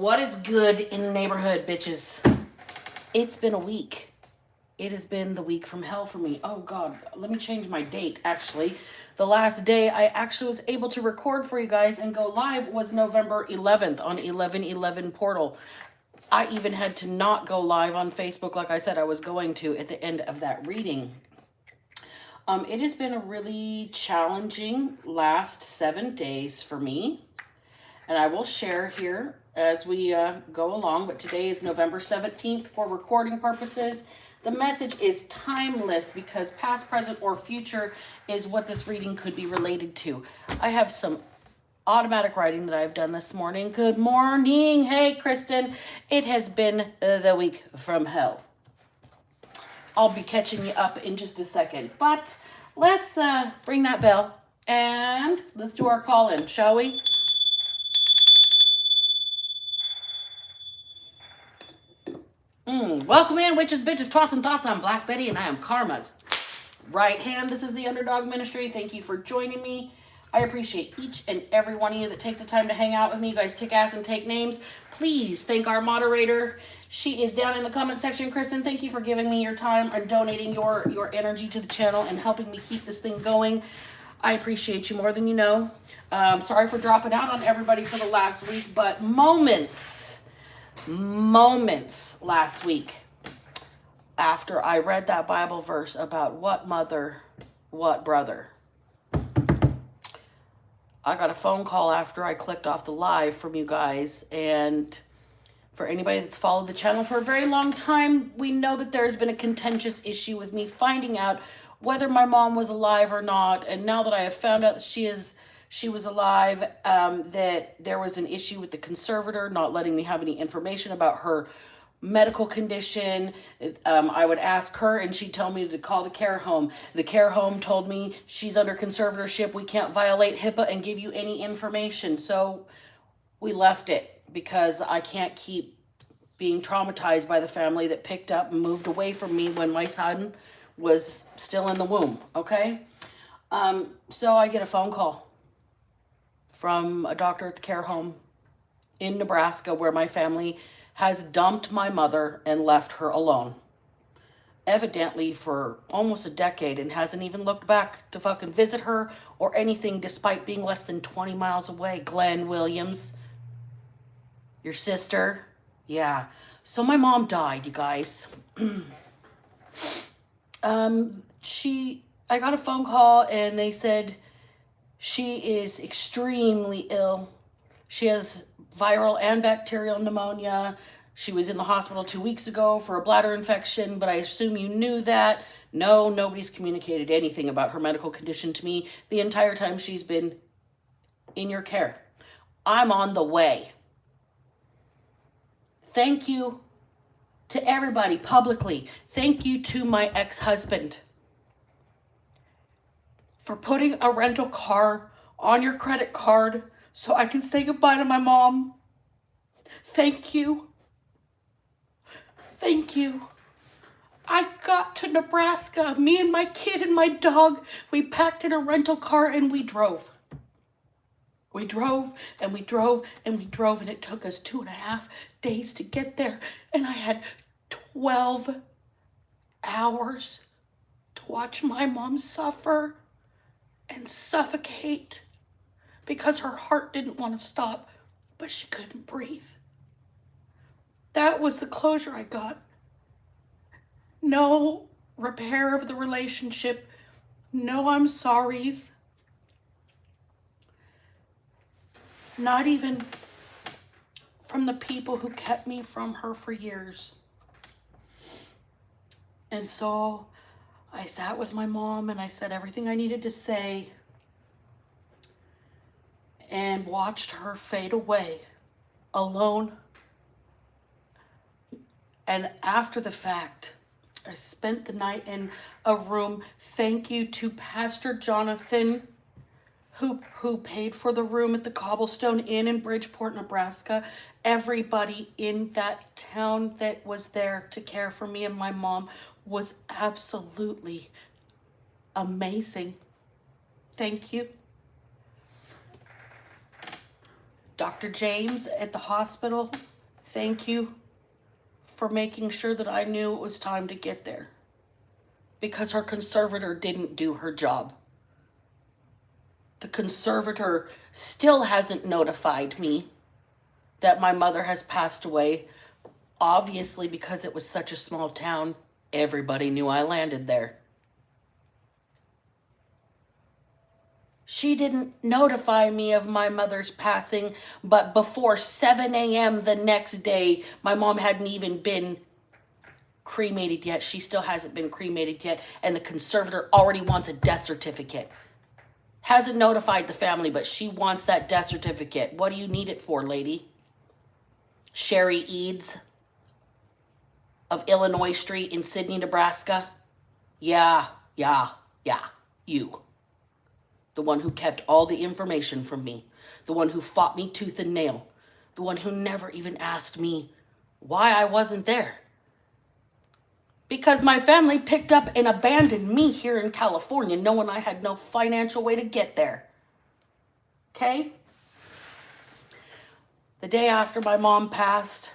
What is good in the neighborhood, bitches? It's been a week. It has been the week from hell for me. Oh God, let me change my date actually. The last day I actually was able to record for you guys and go live was November 11th on 1111 portal. I even had to not go live on Facebook like I said I was going to at the end of that reading. It has been a really challenging last 7 days for me. And I will share here as we go along. But today is November 17th for recording purposes. The message is timeless because past, present, or future is what this reading could be related to. I have some automatic writing that I've done this morning. Good morning. Hey, Kristen. It has been the week from hell. I'll be catching you up in just a second. But let's ring that bell and let's do our call-in, shall we? Welcome in, witches, bitches, twats, and thoughts. I'm Black Betty, and I am Karma's right hand. This is the Underdog Ministry. Thank you for joining me. I appreciate each and every one of you that takes the time to hang out with me. You guys kick ass and take names. Please thank our moderator. She is down in the comment section. Kristen, thank you for giving me your time and donating your energy to the channel and helping me keep this thing going. I appreciate you more than you know. Sorry for dropping out on everybody for the last week, but moments last week after I read that Bible verse about what mother, what brother. I got a phone call after I clicked off the live from you guys, and for anybody that's followed the channel for a very long time, we know that there's been a contentious issue with me finding out whether my mom was alive or not, and now that I have found out that she was alive, that there was an issue with the conservator not letting me have any information about her medical condition. I would ask her and she'd tell me to call the care home. The care home told me she's under conservatorship. We can't violate HIPAA and give you any information. So we left it because I can't keep being traumatized by the family that picked up and moved away from me when my son was still in the womb, okay? So I get a phone call from a doctor at the care home in Nebraska where my family has dumped my mother and left her alone. Evidently for almost a decade, and hasn't even looked back to fucking visit her or anything despite being less than 20 miles away. Glenn Williams, your sister. Yeah. So my mom died, you guys. I got a phone call and they said she is extremely ill. She has viral and bacterial pneumonia. She was in the hospital 2 weeks ago for a bladder infection, but I assume you knew that. No, nobody's communicated anything about her medical condition to me the entire time she's been in your care. I'm on the way. Thank you to everybody publicly. Thank you to my ex-husband for putting a rental car on your credit card so I can say goodbye to my mom. Thank you. Thank you. I got to Nebraska. Me and my kid and my dog, we packed in a rental car and we drove. We drove and we drove and we drove, and it took us 2.5 days to get there. And I had 12 hours to watch my mom suffer and suffocate because her heart didn't want to stop, but she couldn't breathe. That was the closure I got. No repair of the relationship. No I'm sorries. Not even from the people who kept me from her for years. And so I sat with my mom and I said everything I needed to say and watched her fade away alone. And after the fact, I spent the night in a room. Thank you to Pastor Jonathan, who paid for the room at the Cobblestone Inn in Bridgeport, Nebraska. Everybody in that town that was there to care for me and my mom was absolutely amazing. Thank you. Dr. James at the hospital Thank you for making sure that I knew it was time to get there. Because her conservator didn't do her job. The conservator still hasn't notified me that my mother has passed away. Obviously, because it was such a small town, everybody knew I landed there. She didn't notify me of my mother's passing, but before 7 a.m. the next day, my mom hadn't even been cremated yet. She still hasn't been cremated yet, and the conservator already wants a death certificate. Hasn't notified the family, but she wants that death certificate. What do you need it for, lady? Sherry Eads of Illinois Street in Sydney, Nebraska? Yeah. You. The one who kept all the information from me. The one who fought me tooth and nail. The one who never even asked me why I wasn't there. Because my family picked up and abandoned me here in California, knowing I had no financial way to get there. Okay? The day after my mom passed,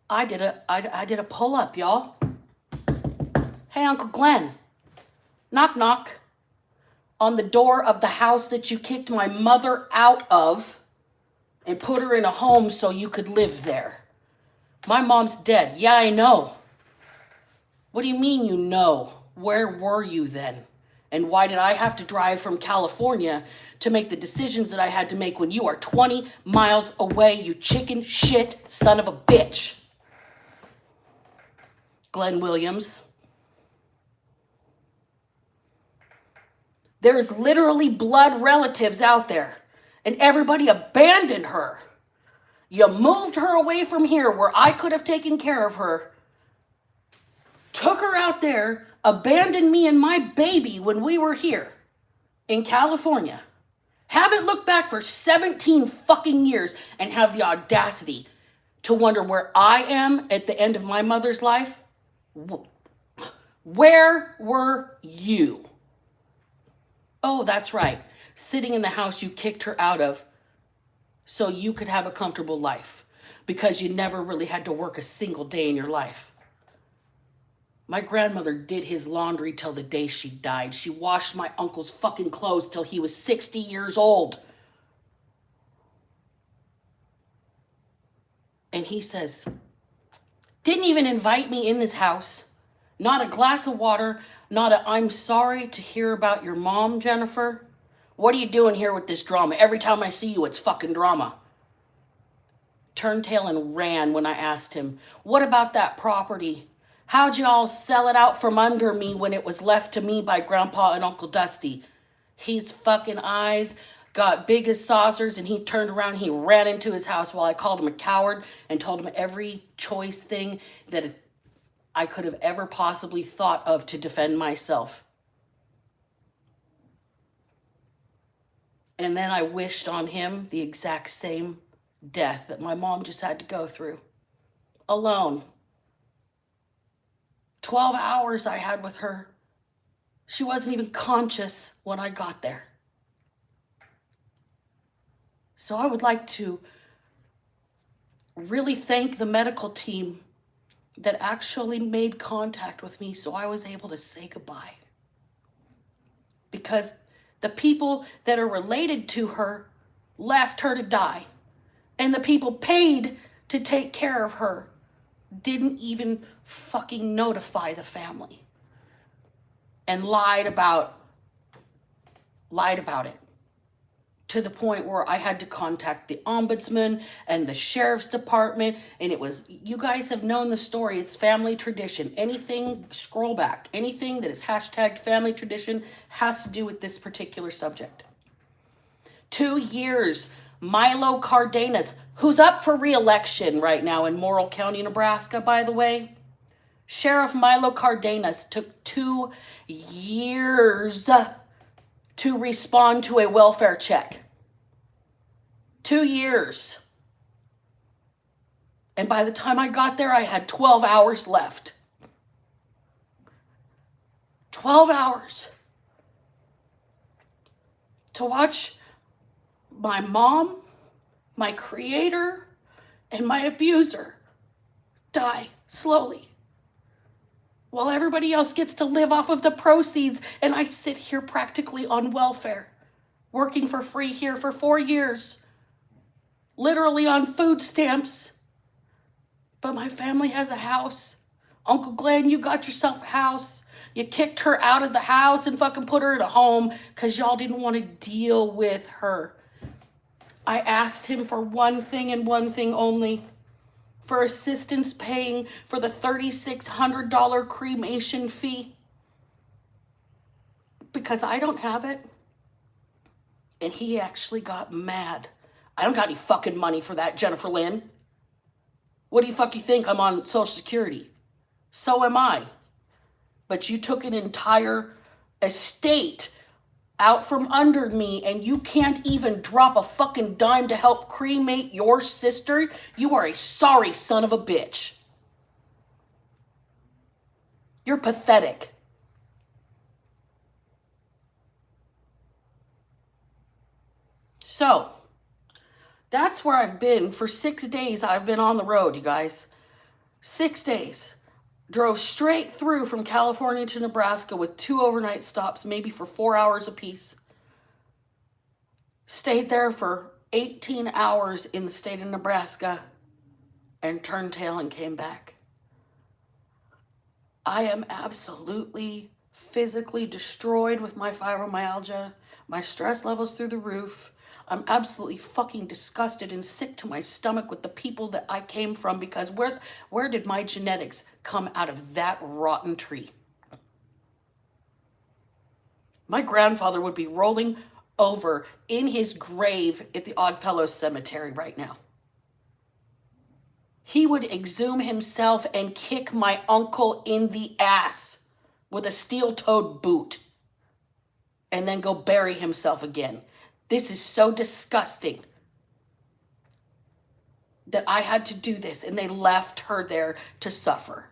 I did a pull-up, y'all. Hey, Uncle Glenn. Knock, knock. On the door of the house that you kicked my mother out of and put her in a home so you could live there. My mom's dead. Yeah, I know. What do you mean you know? Where were you then? And why did I have to drive from California to make the decisions that I had to make when you are 20 miles away, you chicken shit son of a bitch? Glenn Williams. There is literally blood relatives out there, and everybody abandoned her. You moved her away from here where I could have taken care of her, took her out there, abandoned me and my baby when we were here in California. Haven't looked back for 17 fucking years and have the audacity to wonder where I am at the end of my mother's life. Where were you? Oh, that's right. Sitting in the house you kicked her out of so you could have a comfortable life because you never really had to work a single day in your life. My grandmother did his laundry till the day she died. She washed my uncle's fucking clothes till he was 60 years old. And he says, didn't even invite me in this house. Not a glass of water, not a I'm sorry to hear about your mom, Jennifer. What are you doing here with this drama? Every time I see you, it's fucking drama. Turned tail and ran when I asked him, what about that property? How'd y'all sell it out from under me when it was left to me by Grandpa and Uncle Dusty? His fucking eyes got big as saucers and he turned around, he ran into his house while I called him a coward and told him every choice thing that I could have ever possibly thought of to defend myself. And then I wished on him the exact same death that my mom just had to go through. Alone. 12 hours I had with her. She wasn't even conscious when I got there. So I would like to really thank the medical team that actually made contact with me so I was able to say goodbye. Because the people that are related to her left her to die. And the people paid to take care of her didn't even fucking notify the family. And lied about it. To the point where I had to contact the ombudsman and the sheriff's department. And it was, you guys have known the story. It's family tradition. Anything, scroll back. Anything that is hashtagged family tradition has to do with this particular subject. 2 years, Milo Cardenas, who's up for re-election right now in Morrill County, Nebraska, by the way. Sheriff Milo Cardenas took 2 years to respond to a welfare check. 2 years. And by the time I got there, I had 12 hours left. 12 hours to watch my mom, my creator, and my abuser die slowly while everybody else gets to live off of the proceeds, and I sit here practically on welfare, working for free here for 4 years, literally on food stamps. But my family has a house. Uncle Glenn, you got yourself a house. You kicked her out of the house and fucking put her in a home because y'all didn't want to deal with her. I asked him for one thing and one thing only: for assistance paying for the $3,600 cremation fee, because I don't have it. And he actually got mad. I don't got any fucking money for that, Jennifer Lynn. What do you think? I'm on Social Security. So am I. But you took an entire estate out from under me, and you can't even drop a fucking dime to help cremate your sister? You are a sorry son of a bitch. You're pathetic. So, that's where I've been for 6 days. I've been on the road, you guys. 6 days. Drove straight through from California to Nebraska with 2 overnight stops, maybe for 4 hours apiece. Stayed there for 18 hours in the state of Nebraska and turned tail and came back. I am absolutely physically destroyed with my fibromyalgia. My stress levels through the roof. I'm absolutely fucking disgusted and sick to my stomach with the people that I came from, because where did my genetics come out of that rotten tree? My grandfather would be rolling over in his grave at the Oddfellows Cemetery right now. He would exhume himself and kick my uncle in the ass with a steel-toed boot and then go bury himself again. This is so disgusting that I had to do this, and they left her there to suffer.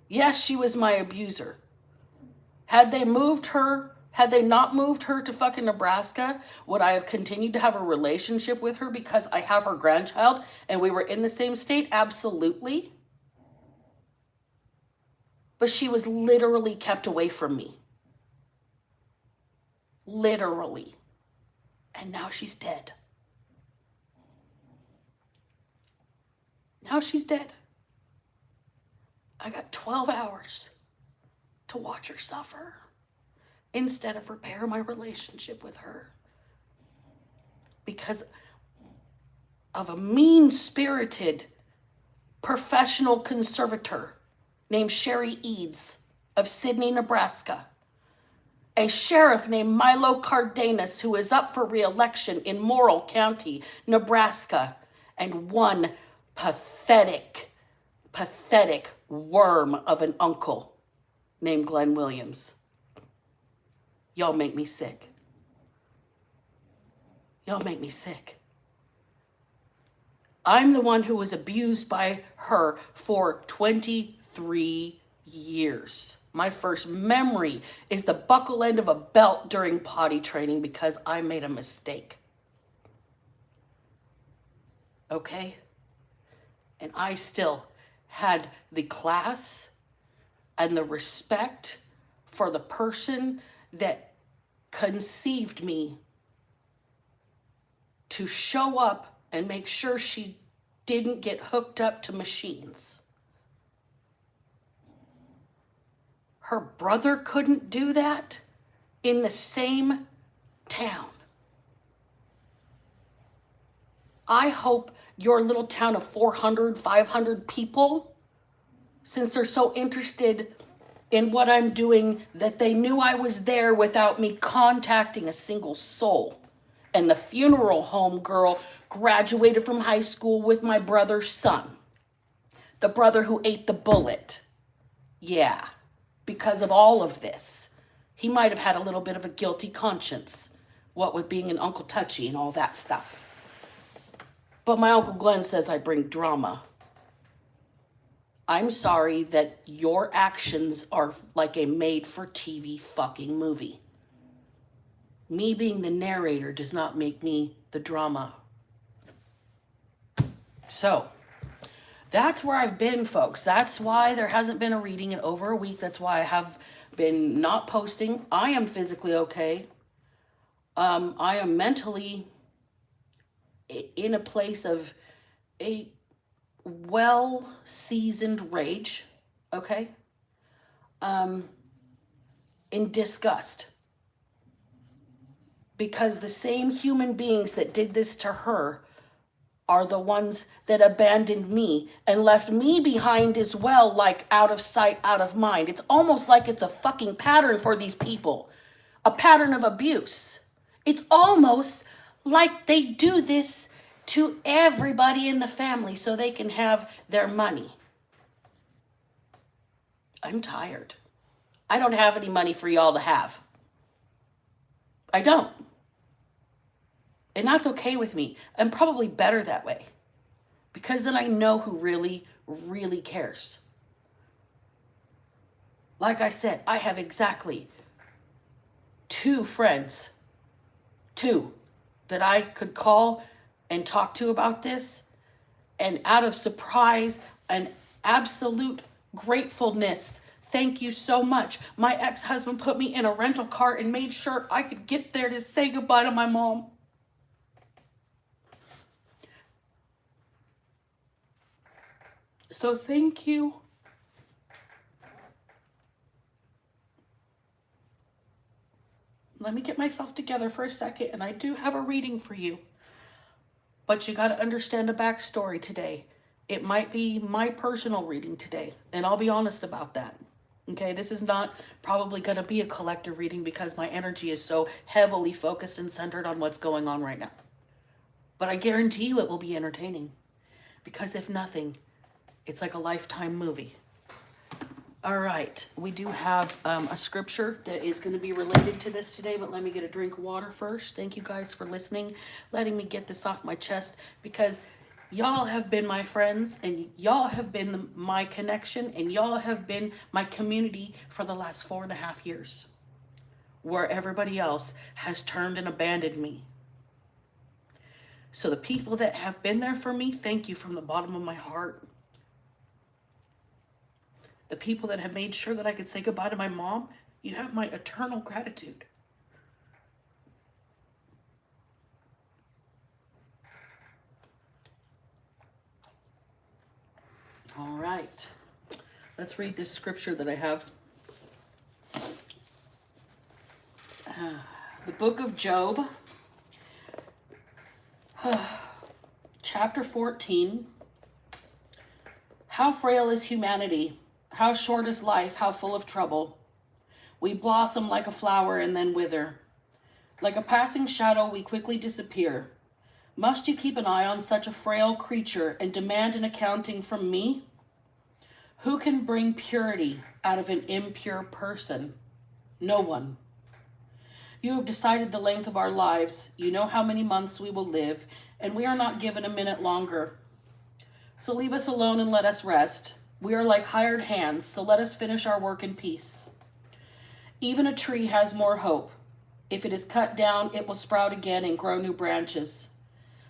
Yes, she was my abuser. Had they not moved her to fucking Nebraska, would I have continued to have a relationship with her because I have her grandchild and we were in the same state? Absolutely. But she was literally kept away from me. Literally. And now she's dead. Now she's dead. I got 12 hours to watch her suffer instead of repair my relationship with her because of a mean-spirited professional conservator named Sherry Eads of Sidney, Nebraska. A sheriff named Milo Cardenas, who is up for re-election in Morrill County, Nebraska, and one pathetic worm of an uncle named Glenn Williams. Y'all make me sick. Y'all make me sick. I'm the one who was abused by her for 23 years. My first memory is the buckle end of a belt during potty training because I made a mistake. Okay? And I still had the class and the respect for the person that conceived me to show up and make sure she didn't get hooked up to machines. Her brother couldn't do that in the same town. I hope your little town of 400, 500 people, since they're so interested in what I'm doing, that they knew I was there without me contacting a single soul. And the funeral home girl graduated from high school with my brother's son. The brother who ate the bullet. Yeah. Because of all of this, he might have had a little bit of a guilty conscience, what with being an Uncle Touchy and all that stuff. But my Uncle Glenn says I bring drama. I'm sorry that your actions are like a made-for-TV fucking movie. Me being the narrator does not make me the drama. So that's where I've been, folks. That's why there hasn't been a reading in over a week. That's why I have been not posting. I am physically okay. I am mentally in a place of a well-seasoned rage, okay? In disgust. Because the same human beings that did this to her are the ones that abandoned me and left me behind as well, like out of sight, out of mind. It's almost like it's a fucking pattern for these people, a pattern of abuse. It's almost like they do this to everybody in the family so they can have their money. I'm tired. I don't have any money for y'all to have. I don't. And that's okay with me. I'm probably better that way. Because then I know who really, really cares. Like I said, I have exactly 2 friends. 2 that I could call and talk to about this. And out of surprise and absolute gratefulness, thank you so much. My ex-husband put me in a rental car and made sure I could get there to say goodbye to my mom. So thank you. Let me get myself together for a second, and I do have a reading for you. But you got to understand the backstory today. It might be my personal reading today, and I'll be honest about that. Okay, this is not probably going to be a collective reading because my energy is so heavily focused and centered on what's going on right now. But I guarantee you it will be entertaining. Because if nothing, it's like a Lifetime movie. All right, we do have a scripture that is going to be related to this today, but let me get a drink of water first. Thank you guys for listening, letting me get this off my chest, because y'all have been my friends, and y'all have been my connection, and y'all have been my community for the last 4.5 years, where everybody else has turned and abandoned me. So the people that have been there for me, thank you from the bottom of my heart. The people that have made sure that I could say goodbye to my mom, you have my eternal gratitude. All right. Let's read this scripture that I have. The book of Job, chapter 14. How frail is humanity? How short is life, how full of trouble. We blossom like a flower and then wither. Like a passing shadow, we quickly disappear. Must you keep an eye on such a frail creature and demand an accounting from me? Who can bring purity out of an impure person? No one. You have decided the length of our lives. You know how many months we will live, and we are not given a minute longer. So leave us alone and let us rest. We are like hired hands, so let us finish our work in peace. Even a tree has more hope. If it is cut down, it will sprout again and grow new branches.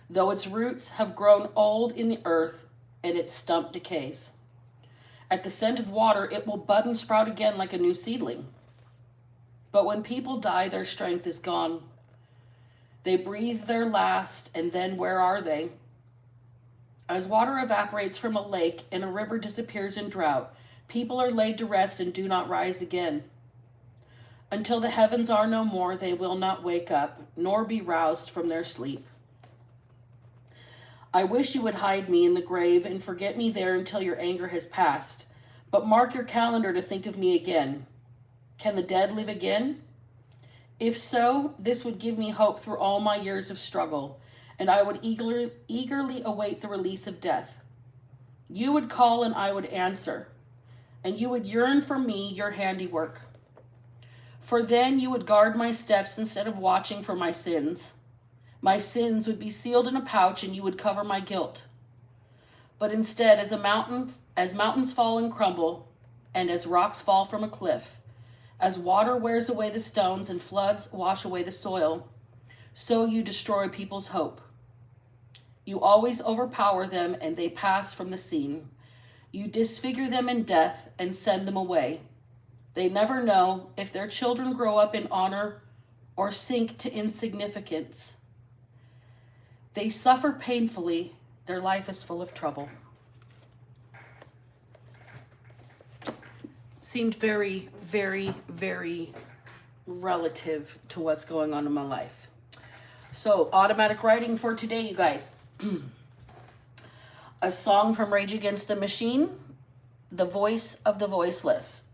Though its roots have grown old in the earth and its stump decays. At the scent of water, it will bud and sprout again like a new seedling. But when people die, their strength is gone. They breathe their last, and then where are they? As water evaporates from a lake and a river disappears in drought, people are laid to rest and do not rise again. Until the heavens are no more, they will not wake up, nor be roused from their sleep. I wish you would hide me in the grave and forget me there until your anger has passed, but mark your calendar to think of me again. Can the dead live again? If so, this would give me hope through all my years of struggle, and I would eagerly await the release of death. You would call and I would answer, and you would yearn for me, your handiwork. For then you would guard my steps instead of watching for my sins. My sins would be sealed in a pouch, and you would cover my guilt. But instead, as mountains fall and crumble, and as rocks fall from a cliff, as water wears away the stones and floods wash away the soil, so you destroy people's hope. You always overpower them and they pass from the scene. You disfigure them in death and send them away. They never know if their children grow up in honor or sink to insignificance. They suffer painfully. Their life is full of trouble. Seemed very, very, very relative to what's going on in my life. So, automatic writing for today, you guys. A song from Rage Against the Machine, The Voice of the Voiceless.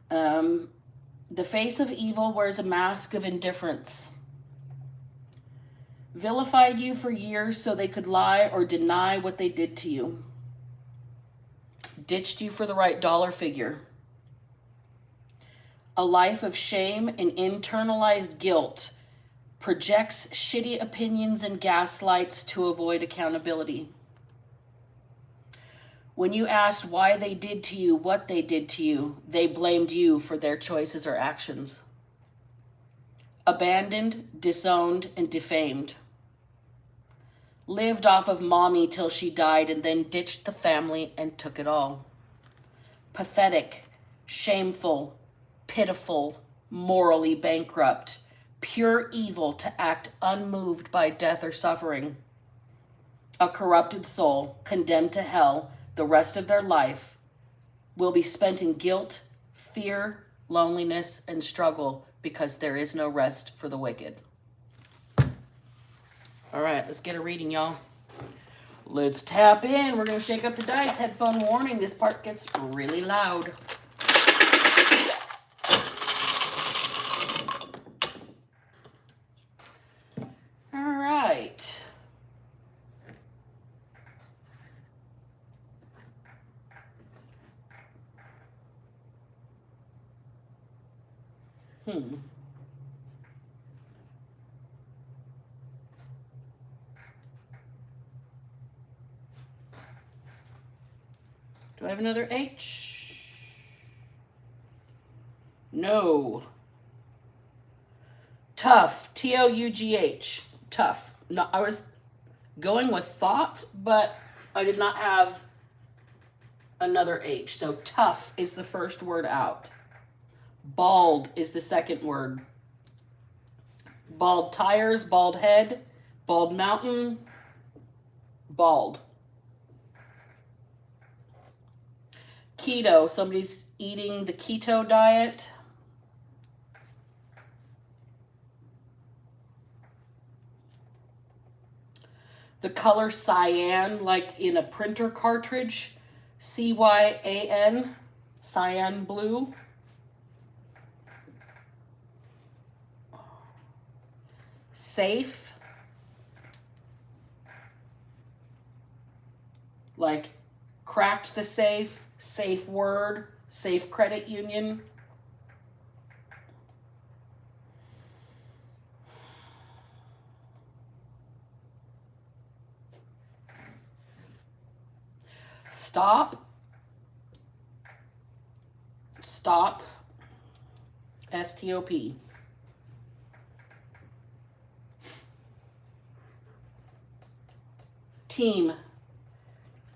The face of evil wears a mask of indifference. Vilified you for years so they could lie or deny what they did to you. Ditched you for the right dollar figure. A life of shame and internalized guilt projects shitty opinions and gaslights to avoid accountability. When you asked why they did to you what they did to you, they blamed you for their choices or actions. Abandoned, disowned, and defamed. Lived off of mommy till she died and then ditched the family and took it all. Pathetic, shameful, pitiful, morally bankrupt, pure evil to act unmoved by death or suffering. A corrupted soul, condemned to hell the rest of their life, will be spent in guilt, fear, loneliness, and struggle because there is no rest for the wicked. All right, let's get a reading, y'all. Let's tap in. We're going to shake up the dice. Headphone warning. This part gets really loud. All right. Do I have another H? No. Tough. T-O-U-G-H. Tough. No, I was going with thought, but I did not have another H. So tough is the first word out. Bald is the second word. Bald tires, bald head, bald mountain, bald. Keto, somebody's eating the keto diet. The color cyan, like in a printer cartridge, C-Y-A-N, cyan blue. Safe, like cracked the safe, safe word, safe credit union. Stop, stop, S-T-O-P. Team,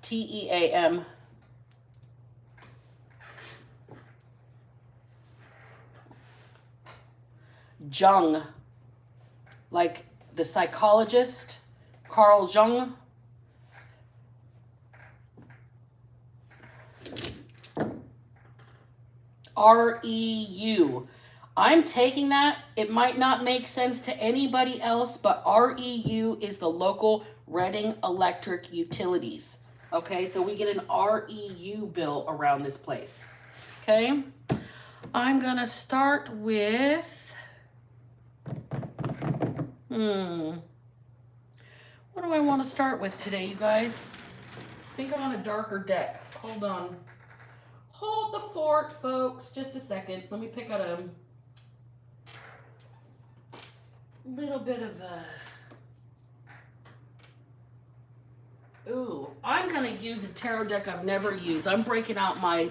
T-E-A-M. Jung, like the psychologist, Carl Jung. R-E-U. I'm taking that. It might not make sense to anybody else, but REU is the local Reading Electric Utilities. Okay, so we get an REU bill around this place. Okay, I'm gonna start with, what do I want to start with today, you guys? I think I want a darker deck. Hold on. Hold the fort, folks. Just a second. Let me pick out a little bit of a... Ooh, I'm going to use a tarot deck I've never used. I'm breaking out my...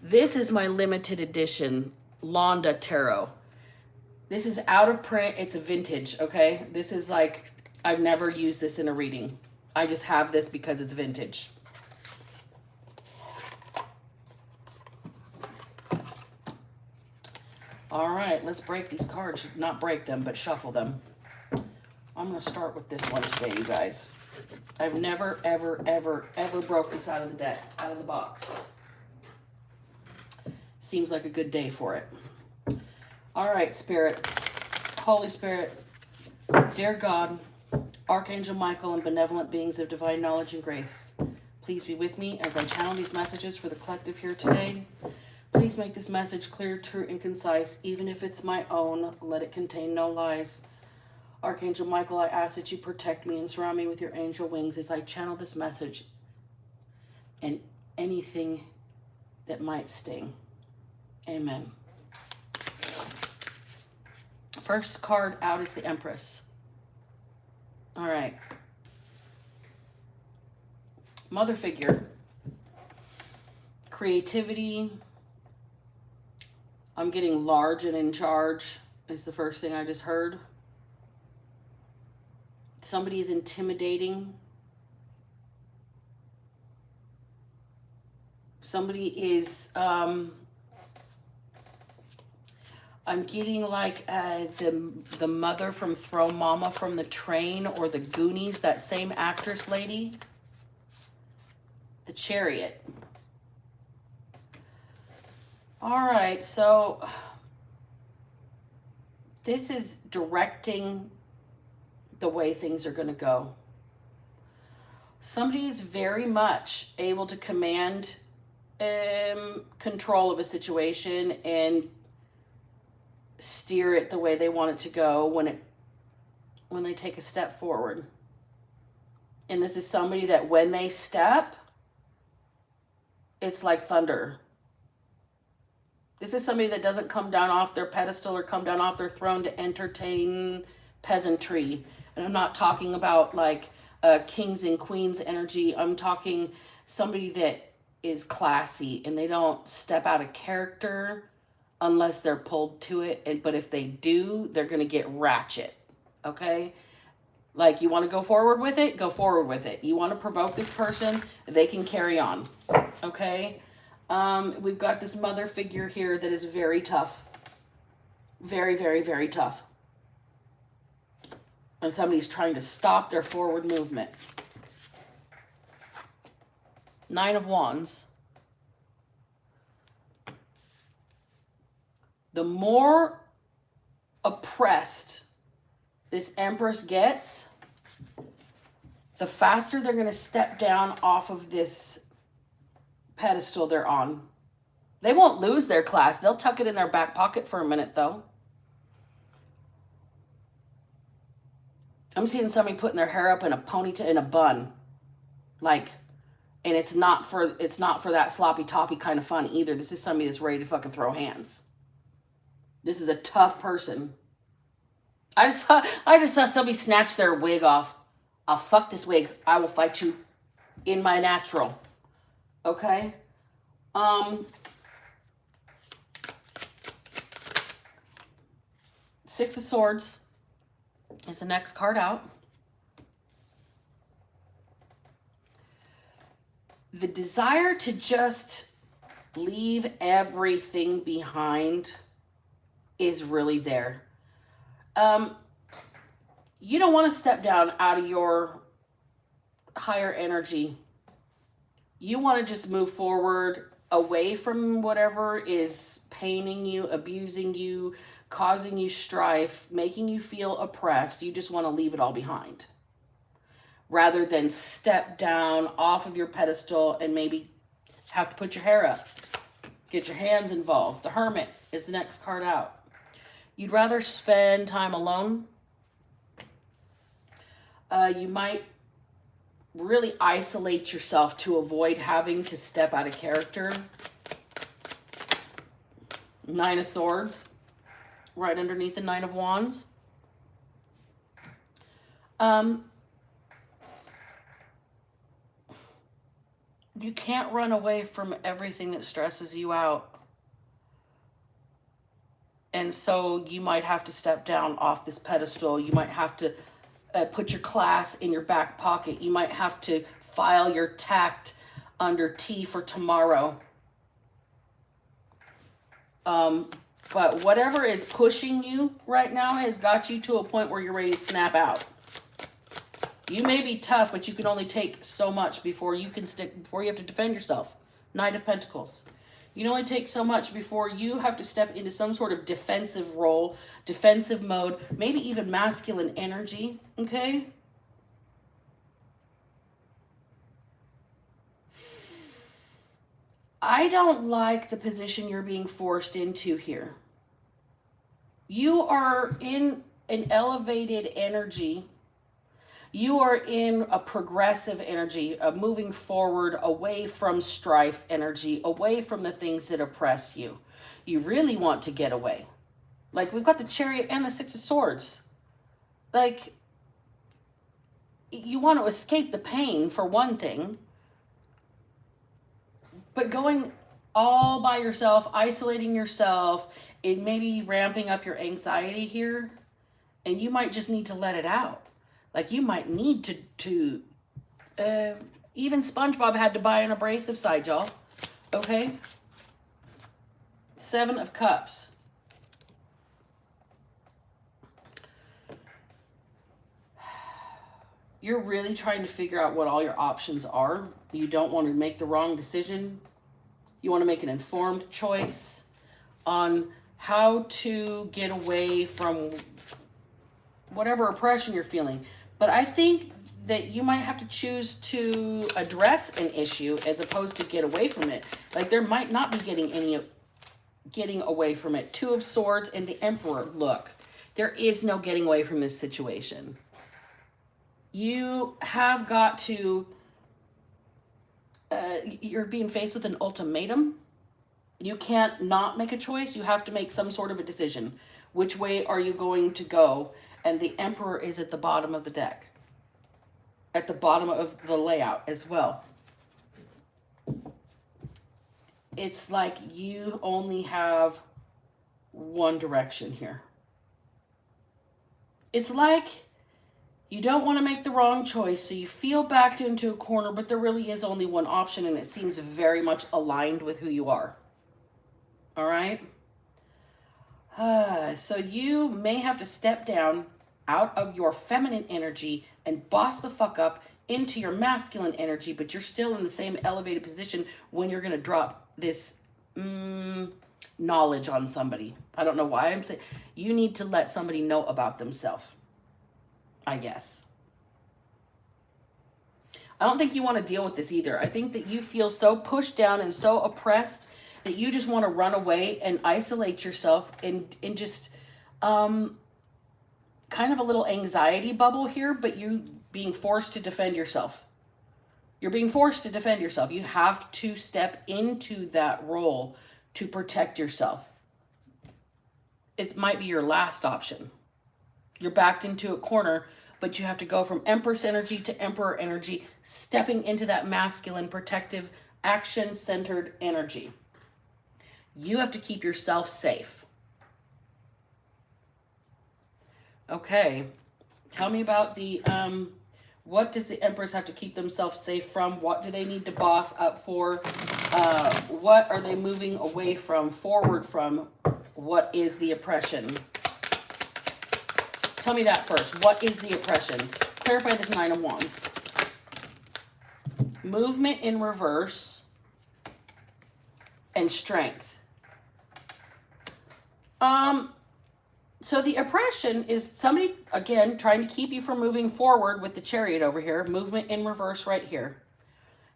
This is my limited edition Londa Tarot. This is out of print. It's a vintage, okay? This is like I've never used this in a reading. I just have this because it's vintage. All right, let's break these cards. Not break them, but shuffle them. I'm going to start with this one today, you guys. I've never, ever, ever, ever broke this out of the deck, out of the box. Seems like a good day for it. All right, Spirit, Holy Spirit, dear God, Archangel Michael, and benevolent beings of divine knowledge and grace, please be with me as I channel these messages for the collective here today. Please make this message clear, true, and concise. Even if it's my own, let it contain no lies. Archangel Michael, I ask that you protect me and surround me with your angel wings as I channel this message and anything that might sting. Amen. First card out is the Empress. All right. Mother figure. Creativity. I'm getting large and in charge is the first thing I just heard. Somebody is intimidating. Somebody is, I'm getting like the mother from Throw Mama from the Train or the Goonies, that same actress lady. The Chariot. All right, so this is directing the way things are going to go. Somebody is very much able to command control of a situation and steer it the way they want it to go when they take a step forward. And this is somebody that when they step, it's like thunder. This is somebody that doesn't come down off their pedestal or come down off their throne to entertain peasantry. And I'm not talking about like kings and queens energy. I'm talking somebody that is classy and they don't step out of character unless they're pulled to it. But if they do, they're going to get ratchet. Okay? Like, you want to go forward with it? Go forward with it. You want to provoke this person? They can carry on. Okay? We've got this mother figure here that is very tough. Very, very, very tough. And somebody's trying to stop their forward movement. Nine of Wands. The more oppressed this Empress gets, the faster they're going to step down off of this pedestal they're on. They won't lose their class. They'll tuck it in their back pocket for a minute, though. I'm seeing somebody putting their hair up in a ponytail, in a bun. Like, and it's not for that sloppy toppy kind of fun either. This is somebody that's ready to fucking throw hands. This is a tough person. I just saw somebody snatch their wig off. I'll fuck this wig. I will fight you in my natural. Okay? Six of Swords is the next card out. The desire to just leave everything behind is really there. You don't want to step down out of your higher energy. You want to just move forward away from whatever is paining you, abusing you, causing you strife, making you feel oppressed. You just want to leave it all behind. Rather than step down off of your pedestal and maybe have to put your hair up. Get your hands involved. The Hermit is the next card out. You'd rather spend time alone. You might really isolate yourself to avoid having to step out of character. Nine of Swords, right underneath the Nine of Wands. You can't run away from everything that stresses you out. And so you might have to step down off this pedestal. You might have to put your class in your back pocket. You might have to file your tact under T for tomorrow. But whatever is pushing you right now has got you to a point where you're ready to snap out. You may be tough, but you can only take so much before you have to defend yourself. Knight of Pentacles. You can only take so much before you have to step into some sort of defensive role, defensive mode, maybe even masculine energy, okay? I don't like the position you're being forced into here. You are in an elevated energy. You are in a progressive energy, a moving forward, away from strife energy, away from the things that oppress you. You really want to get away. Like, we've got the Chariot and the Six of Swords. Like, you want to escape the pain, for one thing. But going all by yourself, isolating yourself, it may be ramping up your anxiety here. And you might just need to let it out. Like, you might need to even SpongeBob had to buy an abrasive side, y'all. Okay? Seven of Cups. You're really trying to figure out what all your options are. You don't want to make the wrong decision. You want to make an informed choice on how to get away from whatever oppression you're feeling. But I think that you might have to choose to address an issue as opposed to get away from it. Like, there might not be getting away from it. Two of Swords and the Emperor. Look, there is no getting away from this situation. You have got to, you're being faced with an ultimatum. You can't not make a choice. You have to make some sort of a decision. Which way are you going to go? And the Emperor is at the bottom of the deck. At the bottom of the layout as well. It's like you only have one direction here. It's like you don't want to make the wrong choice, so you feel backed into a corner, but there really is only one option, and it seems very much aligned with who you are. All right? So you may have to step down out of your feminine energy and boss the fuck up into your masculine energy, but you're still in the same elevated position when you're going to drop this knowledge on somebody. I don't know why I'm saying. You need to let somebody know about themselves, I guess. I don't think you want to deal with this either. I think that you feel so pushed down and so oppressed that you just want to run away and isolate yourself and just kind of a little anxiety bubble here, but you being forced to defend yourself. You're being forced to defend yourself. You have to step into that role to protect yourself. It might be your last option. You're backed into a corner, but you have to go from Empress energy to Emperor energy, stepping into that masculine, protective, action-centered energy. You have to keep yourself safe. Okay. Tell me about the, what does the Empress have to keep themselves safe from? What do they need to boss up for? What are they moving away from, forward from? What is the oppression? Tell me that first. What is the oppression? Clarify this Nine of Wands. Movement in reverse and strength. So the oppression is somebody, again, trying to keep you from moving forward with the Chariot over here. Movement in reverse right here.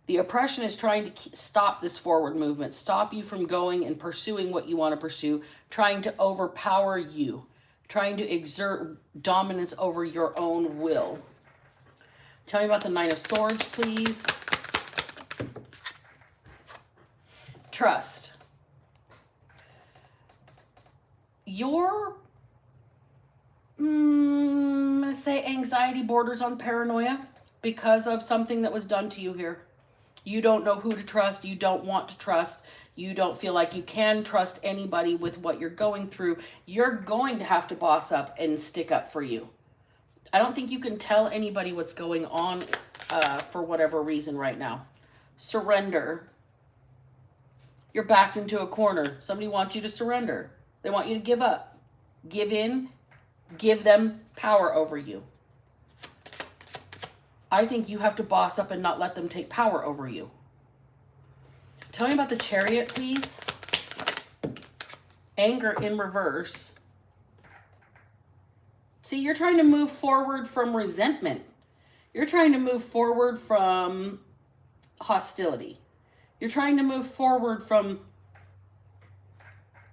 The oppression is trying to stop this forward movement, stop you from going and pursuing what you want to pursue, trying to overpower you, trying to exert dominance over your own will. Tell me about the Nine of Swords, please. Trust. Your, I'm going to say anxiety borders on paranoia because of something that was done to you here. You don't know who to trust. You don't want to trust. You don't feel like you can trust anybody with what you're going through. You're going to have to boss up and stick up for you. I don't think you can tell anybody what's going on for whatever reason right now. Surrender. You're backed into a corner. Somebody wants you to surrender. They want you to give up. Give in. Give them power over you. I think you have to boss up and not let them take power over you. Tell me about the Chariot, please. Anger in reverse. See, you're trying to move forward from resentment. You're trying to move forward from hostility. You're trying to move forward from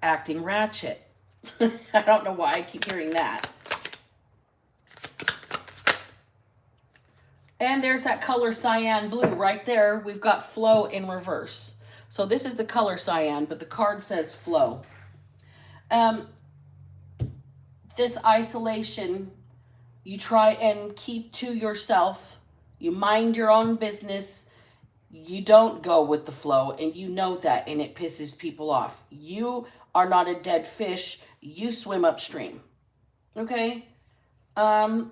acting ratchet. I don't know why I keep hearing that. And there's that color cyan blue right there. We've got flow in reverse. So this is the color cyan, but the card says flow. This isolation, you try and keep to yourself. You mind your own business. You don't go with the flow, and you know that, and it pisses people off. You are not a dead fish. You swim upstream. Okay? And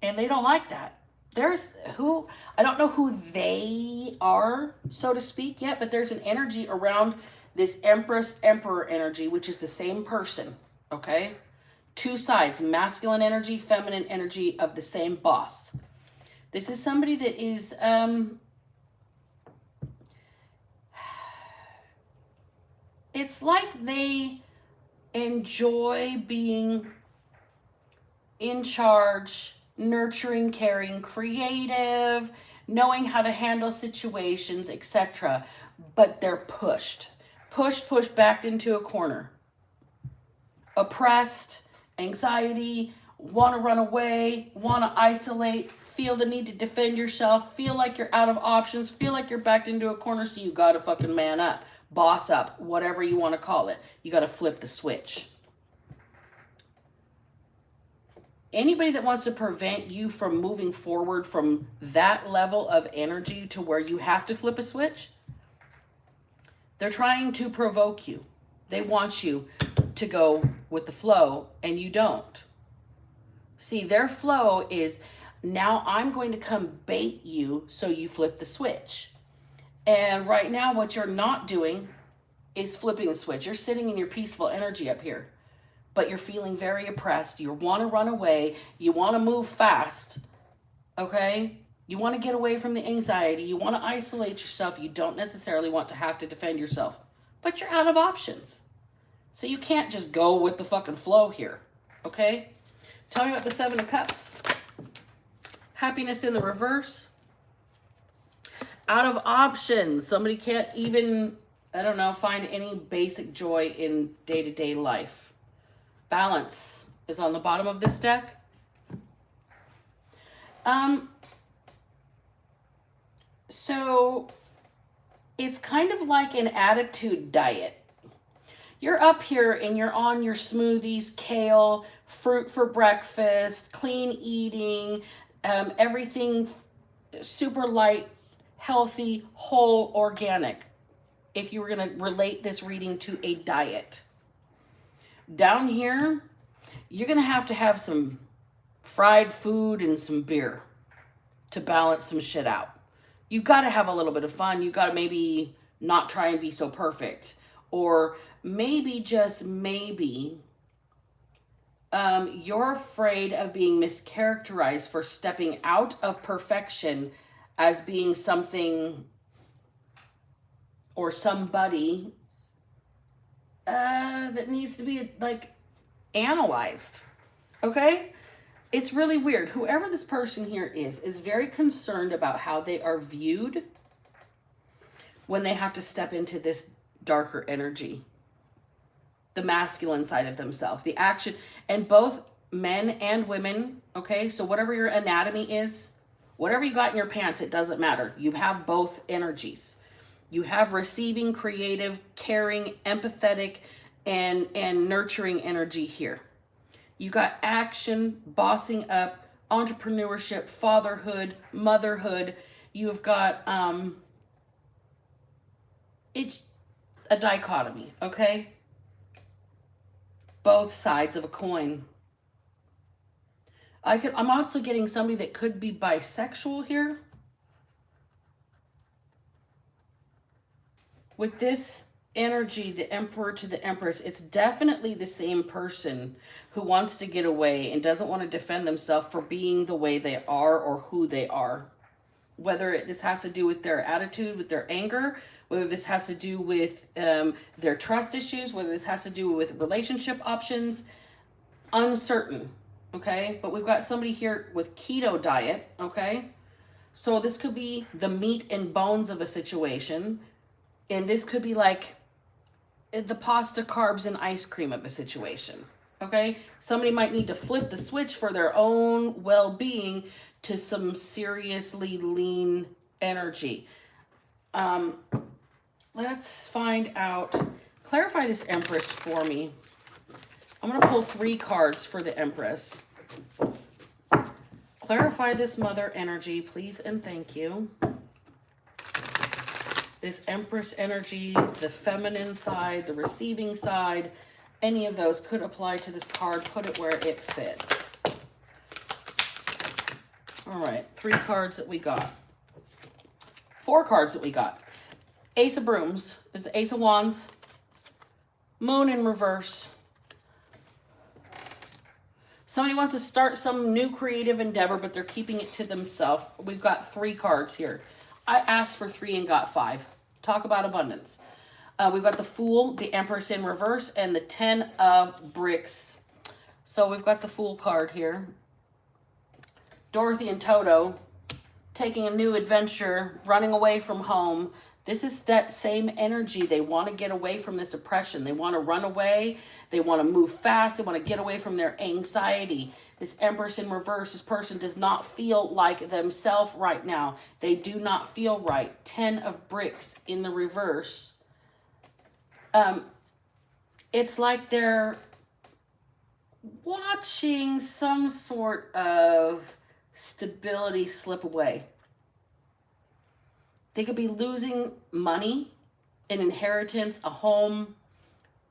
they don't like that. There's who, I don't know who they are, so to speak, yet, but there's an energy around this Empress, Emperor energy, which is the same person, okay? Two sides, masculine energy, feminine energy of the same boss. This is somebody that is, it's like they enjoy being in charge, nurturing, caring, creative, knowing how to handle situations, etc. But they're pushed, backed into a corner. Oppressed, anxiety, want to run away, want to isolate, feel the need to defend yourself, feel like you're out of options, feel like you're backed into a corner, so you got to fucking man up, boss up, whatever you want to call it. You got to flip the switch. Anybody that wants to prevent you from moving forward from that level of energy to where you have to flip a switch, they're trying to provoke you. They want you to go with the flow, and you don't. See, their flow is, now I'm going to come bait you so you flip the switch. And right now what you're not doing is flipping the switch. You're sitting in your peaceful energy up here, but you're feeling very oppressed. You want to run away. You want to move fast, okay? You want to get away from the anxiety. You want to isolate yourself. You don't necessarily want to have to defend yourself, but you're out of options. So you can't just go with the fucking flow here, okay? Tell me about the Seven of Cups. Happiness in the reverse. Out of options. Somebody can't even, I don't know, find any basic joy in day-to-day life. Balance is on the bottom of this deck. So it's kind of like an attitude diet. You're up here and you're on your smoothies, kale, fruit for breakfast, clean eating, everything super light, healthy, whole, organic. If you were going to relate this reading to a diet. Down here, you're going to have some fried food and some beer to balance some shit out. You got to have a little bit of fun. You got to maybe not try and be so perfect. Or maybe, just maybe, you're afraid of being mischaracterized for stepping out of perfection as being something or somebody that needs to be, like, analyzed. Okay? It's really weird. Whoever this person here is very concerned about how they are viewed when they have to step into this darker energy. The masculine side of themselves, the action, and both men and women, okay? So whatever your anatomy is, whatever you got in your pants, it doesn't matter. You have both energies. You have receiving, creative, caring, empathetic, and nurturing energy here. You got action, bossing up, entrepreneurship, fatherhood, motherhood. You've got, it's a dichotomy, okay? Both sides of a coin. I'm also getting somebody that could be bisexual here. With this energy, the Emperor to the Empress, it's definitely the same person who wants to get away and doesn't want to defend themselves for being the way they are or who they are. Whether this has to do with their attitude, with their anger, whether this has to do with their trust issues, whether this has to do with relationship options, uncertain, okay? But we've got somebody here with keto diet, okay? So this could be the meat and bones of a situation. And this could be like the pasta, carbs, and ice cream of a situation, okay? Somebody might need to flip the switch for their own well-being to some seriously lean energy. Let's find out. Clarify this Empress for me. I'm going to pull 3 cards for the Empress. Clarify this mother energy, please and thank you. This Empress energy, the feminine side, the receiving side, any of those could apply to this card. Put it where it fits. All right, 3 cards that we got. 4 cards that we got. Ace of Brooms is the Ace of Wands. Moon in reverse. Somebody wants to start some new creative endeavor, but they're keeping it to themselves. We've got 3 cards here. I asked for 3 and got 5. Talk about abundance. We've got the Fool, the Empress in reverse, and the 10 of Bricks. So we've got the Fool card here. Dorothy and Toto taking a new adventure, running away from home. This is that same energy. They want to get away from this oppression. They want to run away. They want to move fast. They want to get away from their anxiety. This Empress in reverse, this person does not feel like themselves right now. They do not feel right. 10 of Bricks in the reverse. It's like they're watching some sort of stability slip away. They could be losing money, an inheritance, a home.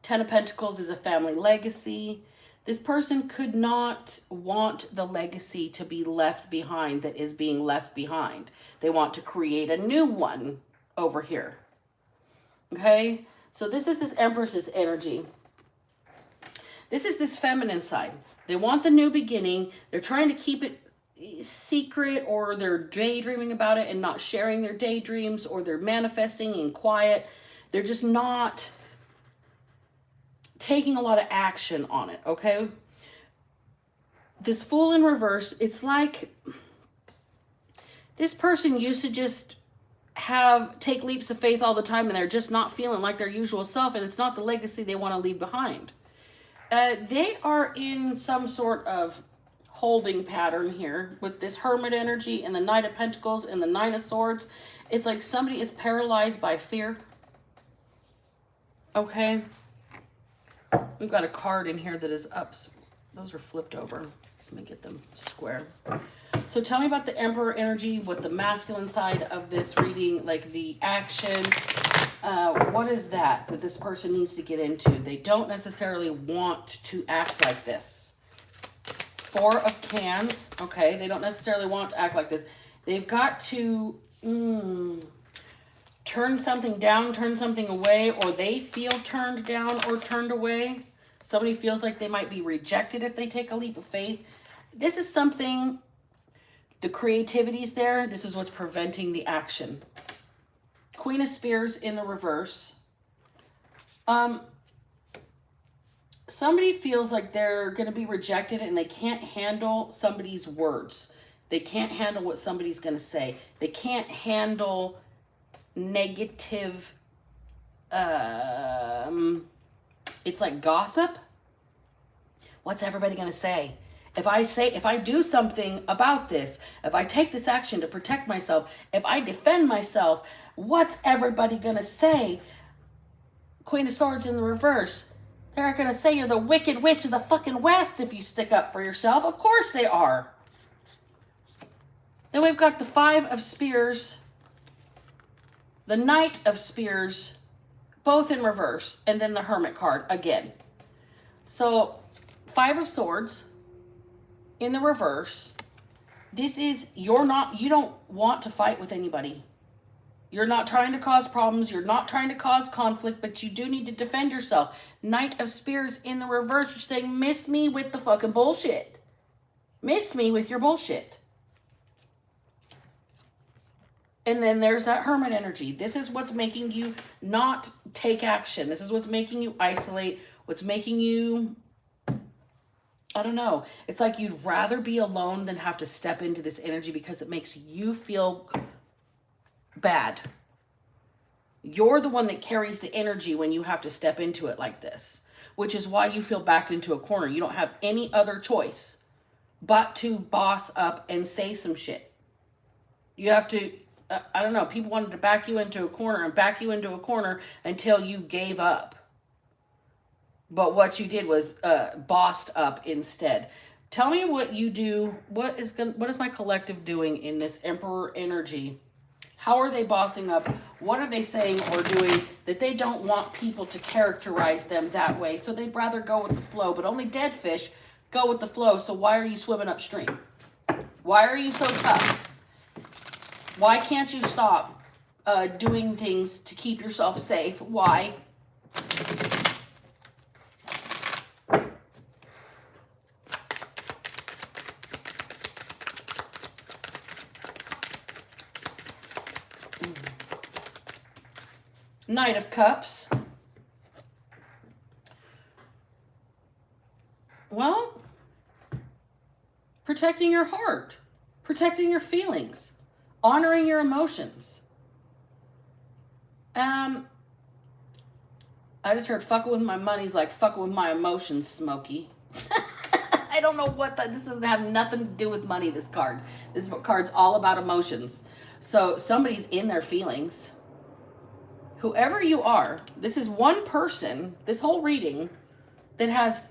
10 of Pentacles is a family legacy. This person could not want the legacy to be left behind that is being left behind. They want to create a new one over here. Okay? So this is this Empress's energy. This is this feminine side. They want the new beginning. They're trying to keep it secret, or they're daydreaming about it and not sharing their daydreams, or they're manifesting in quiet. They're just not taking a lot of action on it, okay? This Fool in reverse, it's like this person used to just take leaps of faith all the time, and they're just not feeling like their usual self, and it's not the legacy they want to leave behind. They are in some sort of holding pattern here with this Hermit energy and the Knight of Pentacles and the 9 of Swords. It's like somebody is paralyzed by fear. Okay. We've got a card in here that is up. Those are flipped over. Let me get them square. So tell me about the Emperor energy with the masculine side of this reading, like the action. What is that this person needs to get into? They don't necessarily want to act like this. 4 of Cans. Okay, they don't necessarily want to act like this. They've got to turn something down, turn something away, or they feel turned down or turned away. Somebody feels like they might be rejected if they take a leap of faith. This is something, the creativity's there. This is what's preventing the action. Queen of Spears in the reverse. Somebody feels like they're going to be rejected and they can't handle somebody's words. They can't handle what somebody's going to say. They can't handle negative, it's like gossip. What's everybody going to say? If I do something about this, if I take this action to protect myself, if I defend myself, what's everybody going to say? Queen of Swords in the reverse. They're going to say you're the Wicked Witch of the fucking West if you stick up for yourself. Of course they are. Then we've got the 5 of Spears, the Knight of Spears, both in reverse, and then the Hermit card again. So 5 of Swords, in the reverse, this is, you don't want to fight with anybody. You're not trying to cause problems. You're not trying to cause conflict, but you do need to defend yourself. Knight of Spears in the reverse. You're saying, miss me with the fucking bullshit. Miss me with your bullshit. And then there's that Hermit energy. This is what's making you not take action. This is what's making you isolate. What's making you, I don't know. It's like you'd rather be alone than have to step into this energy because it makes you feel bad. You're the one that carries the energy when you have to step into it like this, which is why you feel backed into a corner. You don't have any other choice but to boss up and say some shit. You have to, I don't know, people wanted to back you into a corner and back you into a corner until you gave up. But what you did was bossed up instead. Tell me what you do. What is my collective doing in this Emperor energy? How are they bossing up? What are they saying or doing that they don't want people to characterize them that way? So they'd rather go with the flow, but only dead fish go with the flow. So why are you swimming upstream? Why are you so tough? Why can't you stop doing things to keep yourself safe? Why? Knight of Cups. Well, protecting your heart, protecting your feelings, honoring your emotions. I just heard fucking with my money's like fucking with my emotions, Smokey. I don't know what that, this doesn't have nothing to do with money, this card. This card's all about emotions. So somebody's in their feelings. Whoever you are, this is one person, this whole reading, that has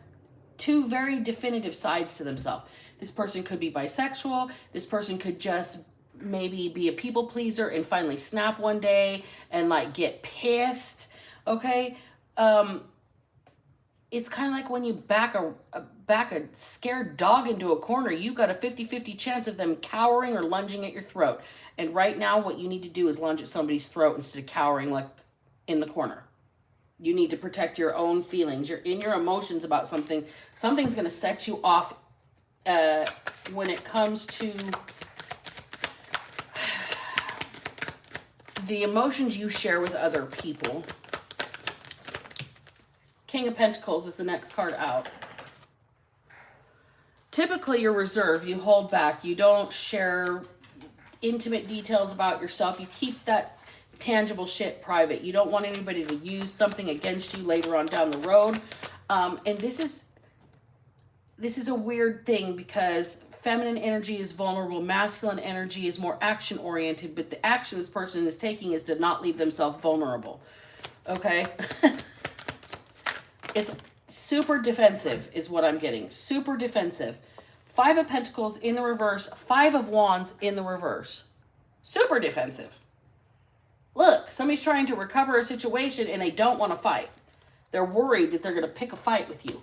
two very definitive sides to themselves. This person could be bisexual. This person could just maybe be a people pleaser and finally snap one day and like get pissed. Okay. It's kind of like when you back a scared dog into a corner, you got a 50-50 chance of them cowering or lunging at your throat. And right now what you need to do is lunge at somebody's throat instead of cowering like in the corner. You need to protect your own feelings. You're in your emotions about something. Something's going to set you off when it comes to the emotions you share with other people. King of Pentacles is the next card out. Typically, you're reserved. You hold back. You don't share intimate details about yourself. You keep that tangible shit private. You don't want anybody to use something against you later on down the road. And this is a weird thing because feminine energy is vulnerable. Masculine energy is more action oriented, but the action this person is taking is to not leave themselves vulnerable. Okay? It's super defensive is what I'm getting. Super defensive. 5 of Pentacles in the reverse. 5 of Wands in the reverse. Super defensive. Look, somebody's trying to recover a situation and they don't want to fight. They're worried that they're going to pick a fight with you.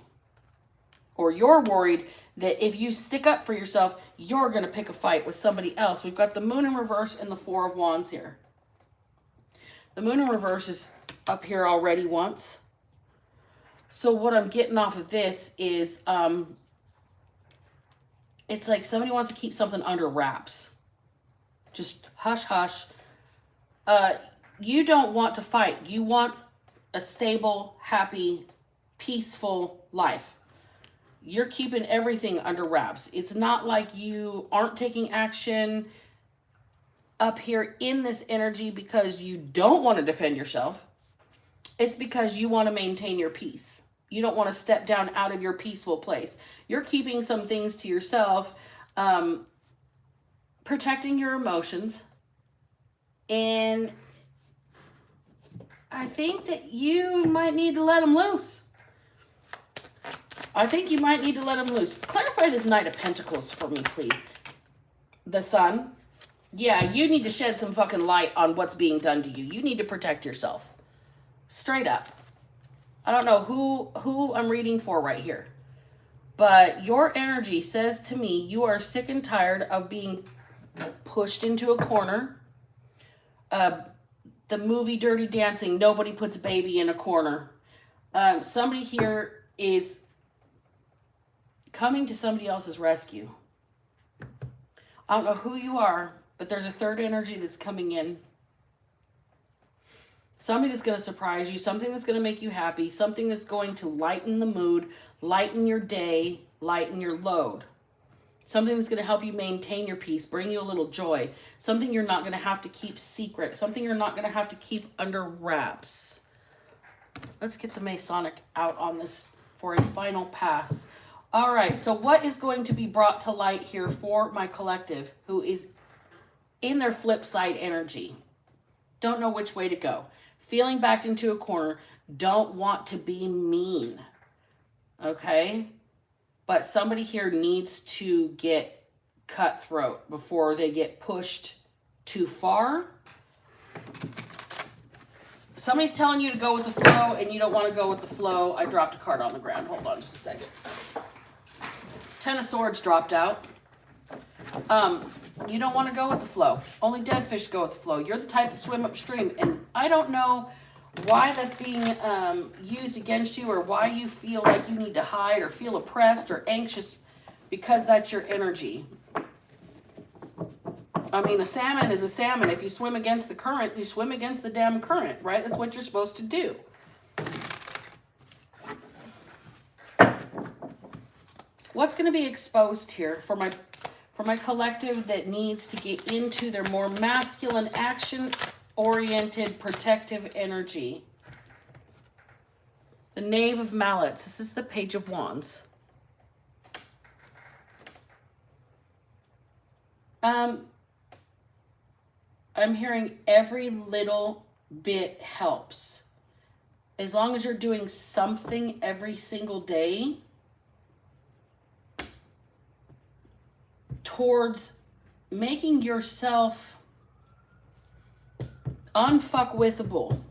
Or you're worried that if you stick up for yourself, you're going to pick a fight with somebody else. We've got the Moon in reverse and the 4 of Wands here. The Moon in reverse is up here already once. So what I'm getting off of this is, it's like somebody wants to keep something under wraps. Just hush, hush. You don't want to fight. You want a stable, happy, peaceful life. You're keeping everything under wraps. It's not like you aren't taking action up here in this energy because you don't want to defend yourself. It's because you want to maintain your peace. You don't want to step down out of your peaceful place. You're keeping some things to yourself, protecting your emotions. And I think that you might need to let them loose. I think you might need to let them loose. Clarify this Knight of Pentacles for me, please. The Sun. Yeah, you need to shed some fucking light on what's being done to you. You need to protect yourself. Straight up. I don't know who I'm reading for right here. But your energy says to me, you are sick and tired of being pushed into a corner. The movie Dirty Dancing, nobody puts baby in a corner. Somebody here is coming to somebody else's rescue. I don't know who you are, but there's a third energy that's coming in. Something that's going to surprise you, something that's going to make you happy, something that's going to lighten the mood, lighten your day, lighten your load. Something that's going to help you maintain your peace, bring you a little joy. Something you're not going to have to keep secret. Something you're not going to have to keep under wraps. Let's get the Masonic out on this for a final pass. All right, so what is going to be brought to light here for my collective who is in their flip side energy? Don't know which way to go. Feeling backed into a corner. Don't want to be mean. Okay? But somebody here needs to get cutthroat before they get pushed too far. Somebody's telling you to go with the flow and you don't want to go with the flow. I dropped a card on the ground. Hold on just a second. Ten of Swords dropped out. You don't want to go with the flow. Only dead fish go with the flow. You're the type to swim upstream. And I don't know why that's being used against you or why you feel like you need to hide or feel oppressed or anxious because that's your energy. I mean, a salmon is a salmon. If you swim against the current, you swim against the damn current, right? That's what you're supposed to do. What's going to be exposed here for my collective that needs to get into their more masculine, action-oriented, protective energy? The Knave of Mallets. This is the Page of Wands. I'm hearing every little bit helps. As long as you're doing something every single day towards making yourself unfuckwithable.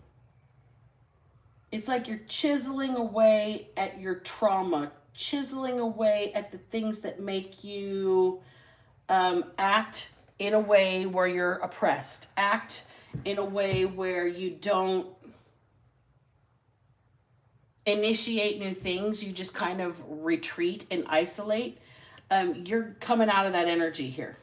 It's like you're chiseling away at your trauma, chiseling away at the things that make you act in a way where you're oppressed, act in a way where you don't initiate new things, you just kind of retreat and isolate. You're coming out of that energy here.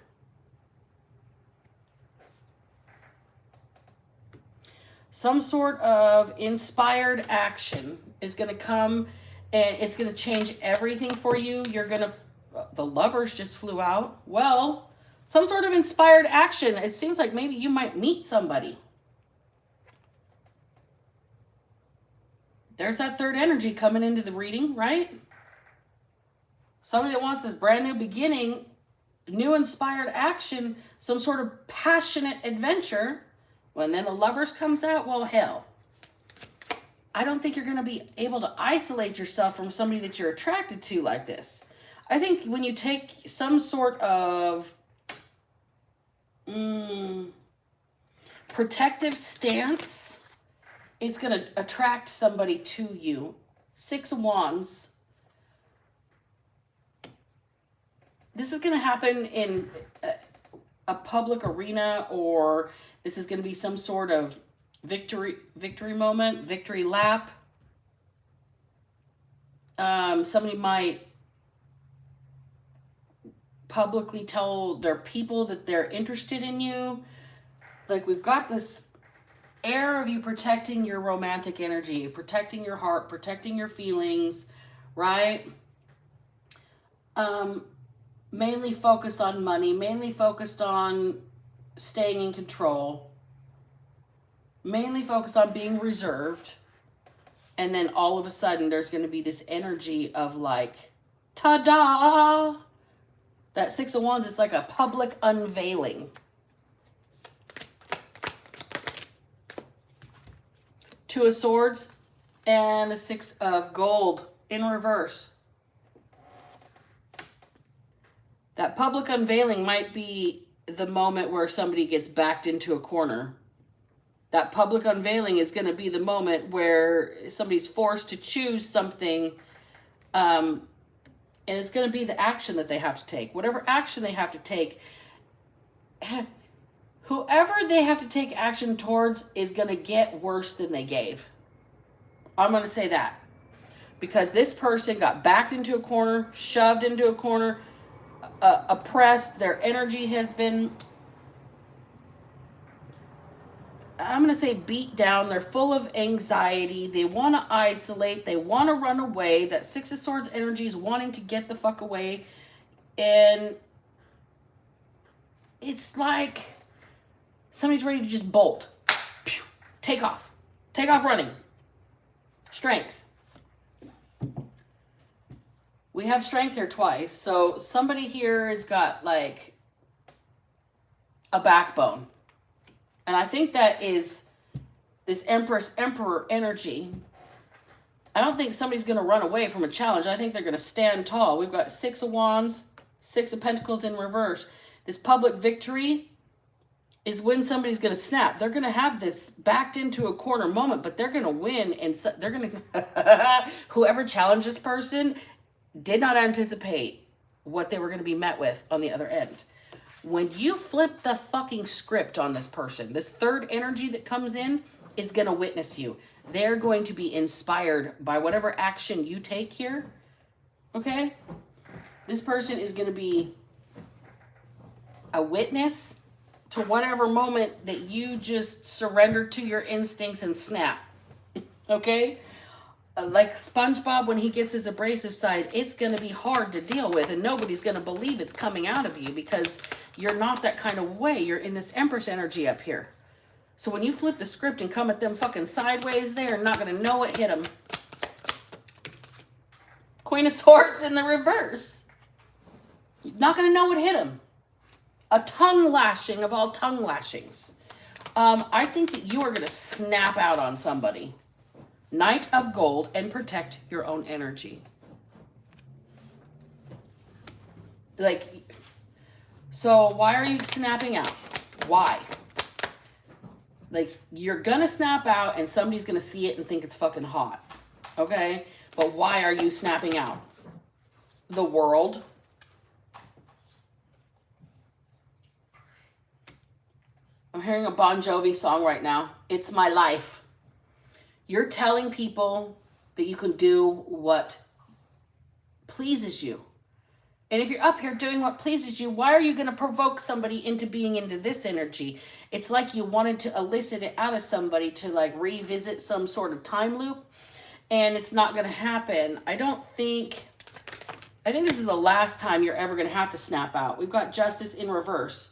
Some sort of inspired action is going to come and it's going to change everything for you. You're going to, the Lovers just flew out. Well, some sort of inspired action. It seems like maybe you might meet somebody. There's that third energy coming into the reading, right? Somebody that wants this brand new beginning, new inspired action, some sort of passionate adventure. When then the Lovers comes out, well, hell. I don't think you're going to be able to isolate yourself from somebody that you're attracted to like this. I think when you take some sort of protective stance, it's going to attract somebody to you. Six of Wands. This is going to happen in a public arena, or this is going to be some sort of victory moment, victory lap. Somebody might publicly tell their people that they're interested in you. Like, we've got this air of you protecting your romantic energy, protecting your heart, protecting your feelings, right? Mainly focused on money, mainly focused on staying in control, mainly focused on being reserved. And then all of a sudden there's going to be this energy of like, ta-da! That Six of Wands, it's like a public unveiling. Two of Swords and the Six of Gold in reverse. That public unveiling might be the moment where somebody gets backed into a corner. That public unveiling is going to be the moment where somebody's forced to choose something And it's going to be the action that they have to take. Whatever action they have to take, whoever they have to take action towards is going to get worse than they gave. I'm going to say that. Because this person got backed into a corner, shoved into a corner, oppressed. Their energy has been, I'm going to say, beat down. They're full of anxiety. They want to isolate. They want to run away. That Six of Swords energy is wanting to get the fuck away. And it's like somebody's ready to just bolt. Take off. Take off running. Strength. We have strength here twice. So somebody here has got like a backbone. And I think that is this Empress Emperor energy. I don't think somebody's going to run away from a challenge. I think they're going to stand tall. We've got Six of Wands, Six of Pentacles in reverse. This public victory is when somebody's going to snap. They're going to have this backed into a corner moment, but they're going to win. And so they're going to, whoever challenged this person did not anticipate what they were going to be met with on the other end. When you flip the fucking script on this person, this third energy that comes in is going to witness you. They're going to be inspired by whatever action you take here. Okay? This person is going to be a witness to whatever moment that you just surrender to your instincts and snap. Okay? Like SpongeBob when he gets his abrasive side, it's going to be hard to deal with, and nobody's going to believe it's coming out of you because you're not that kind of way. You're in this Empress energy up here. So when you flip the script and come at them fucking sideways, they're not going to know what hit them. Queen of Swords in the reverse. You're not going to know what hit them. A tongue lashing of all tongue lashings. I think that you are going to snap out on somebody. Knight of Gold, and protect your own energy. Like, so why are you snapping out? Why? Like, you're gonna snap out and somebody's gonna see it and think it's fucking hot. Okay? But why are you snapping out? The World. I'm hearing a Bon Jovi song right now. It's My Life. You're telling people that you can do what pleases you. And if you're up here doing what pleases you, why are you going to provoke somebody into being into this energy? It's like you wanted to elicit it out of somebody to like revisit some sort of time loop. And it's not going to happen. I think this is the last time you're ever going to have to snap out. We've got Justice in reverse.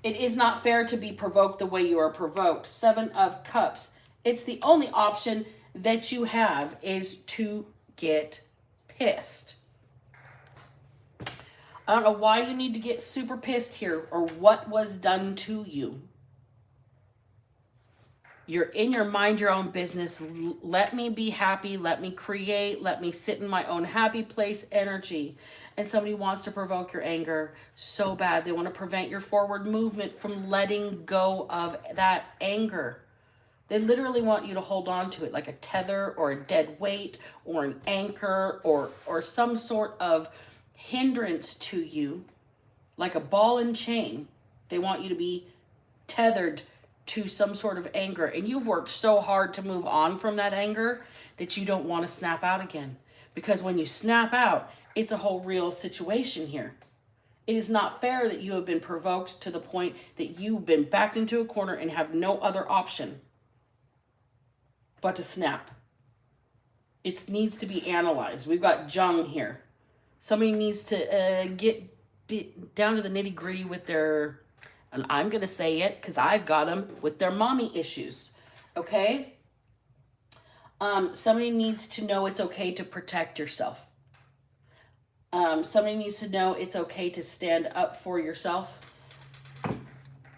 It is not fair to be provoked the way you are provoked. Seven of Cups. It's the only option that you have is to get pissed. I don't know why you need to get super pissed here or what was done to you. You're in your mind your own business. Let me be happy. Let me create. Let me sit in my own happy place energy. And somebody wants to provoke your anger so bad. They want to prevent your forward movement from letting go of that anger. They literally want you to hold on to it like a tether or a dead weight or an anchor or some sort of hindrance to you, like a ball and chain. They want you to be tethered to some sort of anger. And you've worked so hard to move on from that anger that you don't want to snap out again. Because when you snap out, it's a whole real situation here. It is not fair that you have been provoked to the point that you've been backed into a corner and have no other option but to snap. It needs to be analyzed. We've got Jung here. Somebody needs to get down to the nitty gritty with their, and I'm going to say it because I've got them, with their mommy issues. Okay? Somebody needs to know it's okay to protect yourself. Somebody needs to know it's okay to stand up for yourself,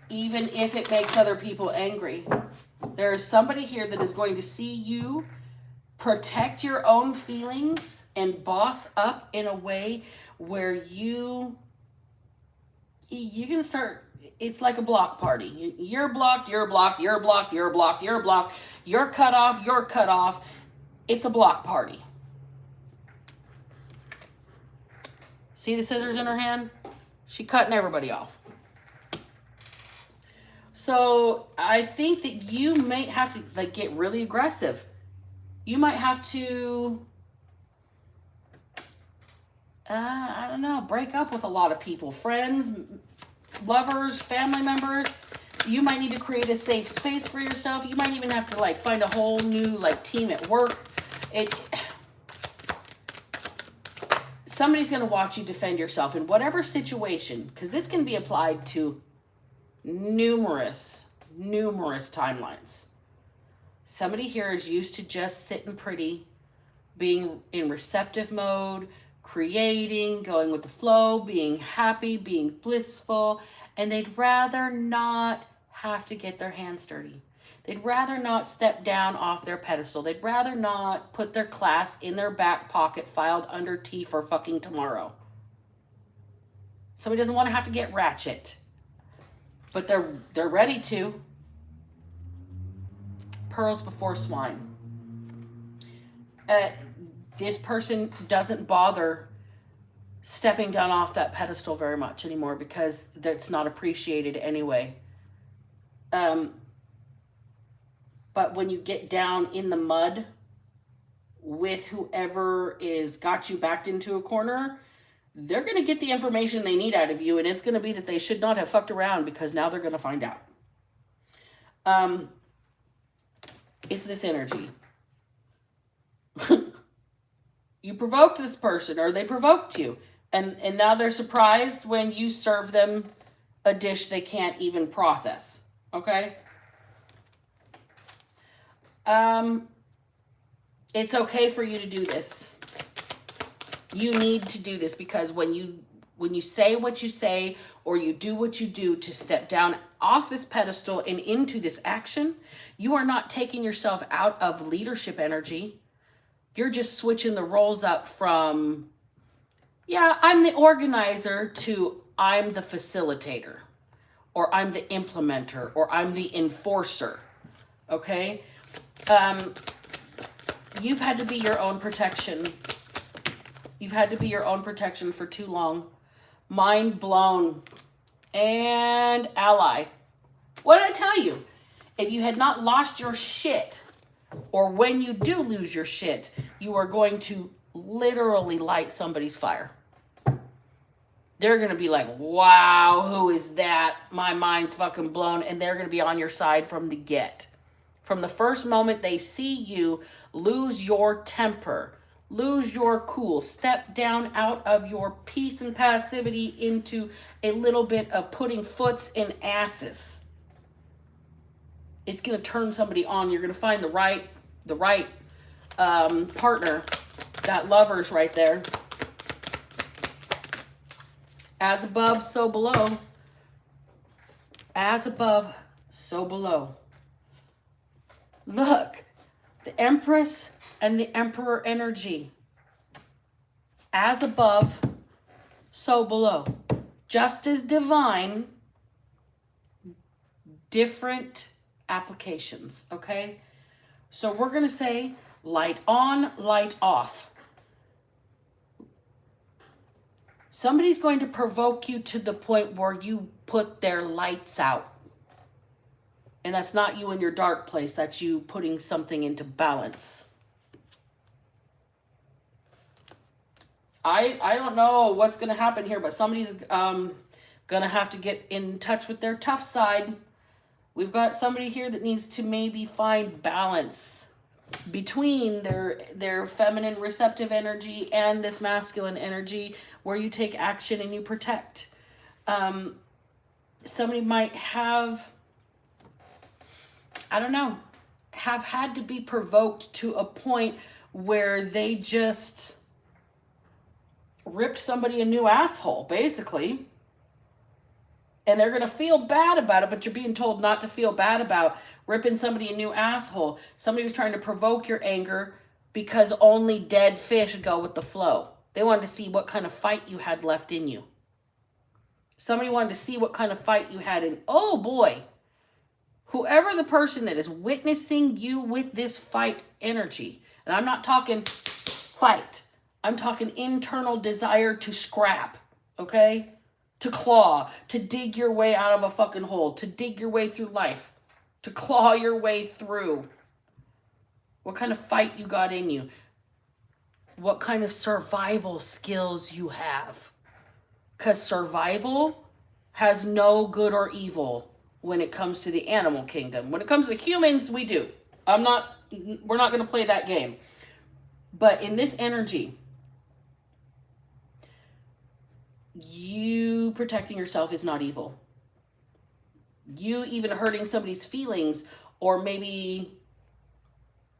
even if it makes other people angry. There is somebody here that is going to see you protect your own feelings and boss up in a way where you're going to start, it's like a block party. You're blocked, you're blocked, you're blocked, you're blocked, you're blocked, you're cut off, you're cut off. It's a block party. See the scissors in her hand? She cutting everybody off. So I think that you might have to like get really aggressive. You might have to, I don't know, break up with a lot of people, friends, lovers, family members. You might need to create a safe space for yourself. You might even have to like find a whole new like team at work. Somebody's going to watch you defend yourself in whatever situation, because this can be applied to numerous timelines. Somebody here is used to just sitting pretty, being in receptive mode, creating, going with the flow, being happy, being blissful, and they'd rather not have to get their hands dirty. They'd rather not step down off their pedestal. They'd rather not put their class in their back pocket filed under T for fucking tomorrow. Somebody doesn't want to have to get ratchet, but they're ready to. Pearls before swine. This person doesn't bother stepping down off that pedestal very much anymore because that's not appreciated anyway. But when you get down in the mud with whoever is got you backed into a corner, they're going to get the information they need out of you, and it's going to be that they should not have fucked around because now they're going to find out. It's this energy. You provoked this person, or they provoked you, and now they're surprised when you serve them a dish they can't even process. Okay? It's okay for you to do this. You need to do this because when you say what you say or you do what you do to step down off this pedestal and into this action, you are not taking yourself out of leadership energy. You're just switching the roles up from, yeah, I'm the organizer to I'm the facilitator, or I'm the implementer, or I'm the enforcer. Okay? You've had to be your own protection. You've had to be your own protection for too long. Mind blown. And ally. What did I tell you? If you had not lost your shit, or when you do lose your shit, you are going to literally light somebody's fire. They're going to be like, wow, who is that? My mind's fucking blown. And they're going to be on your side from the get. From the first moment they see you lose your temper, lose your cool, step down out of your peace and passivity into a little bit of putting foots in asses. It's going to turn somebody on. You're going to find the right partner. That lover's right there. As above, so below. As above, so below. Look, the Empress and the Emperor energy. As above, so below. Just as divine, different applications, okay? So we're going to say light on, light off. Somebody's going to provoke you to the point where you put their lights out. And that's not you in your dark place. That's you putting something into balance. I don't know what's going to happen here, but somebody's going to have to get in touch with their tough side. We've got somebody here that needs to maybe find balance between their feminine receptive energy and this masculine energy where you take action and you protect. Somebody might have, I don't know, have had to be provoked to a point where they just ripped somebody a new asshole, basically. And they're going to feel bad about it, but you're being told not to feel bad about ripping somebody a new asshole. Somebody was trying to provoke your anger because only dead fish go with the flow. They wanted to see what kind of fight you had left in you. Somebody wanted to see what kind of fight you had in. Oh boy. Whoever the person that is witnessing you with this fight energy, and I'm not talking fight, I'm talking internal desire to scrap, okay? To claw, to dig your way out of a fucking hole, to dig your way through life, to claw your way through. What kind of fight you got in you? What kind of survival skills you have? Because survival has no good or evil when it comes to the animal kingdom. When it comes to humans, we do. We're not going to play that game. But in this energy, you protecting yourself is not evil. You even hurting somebody's feelings or maybe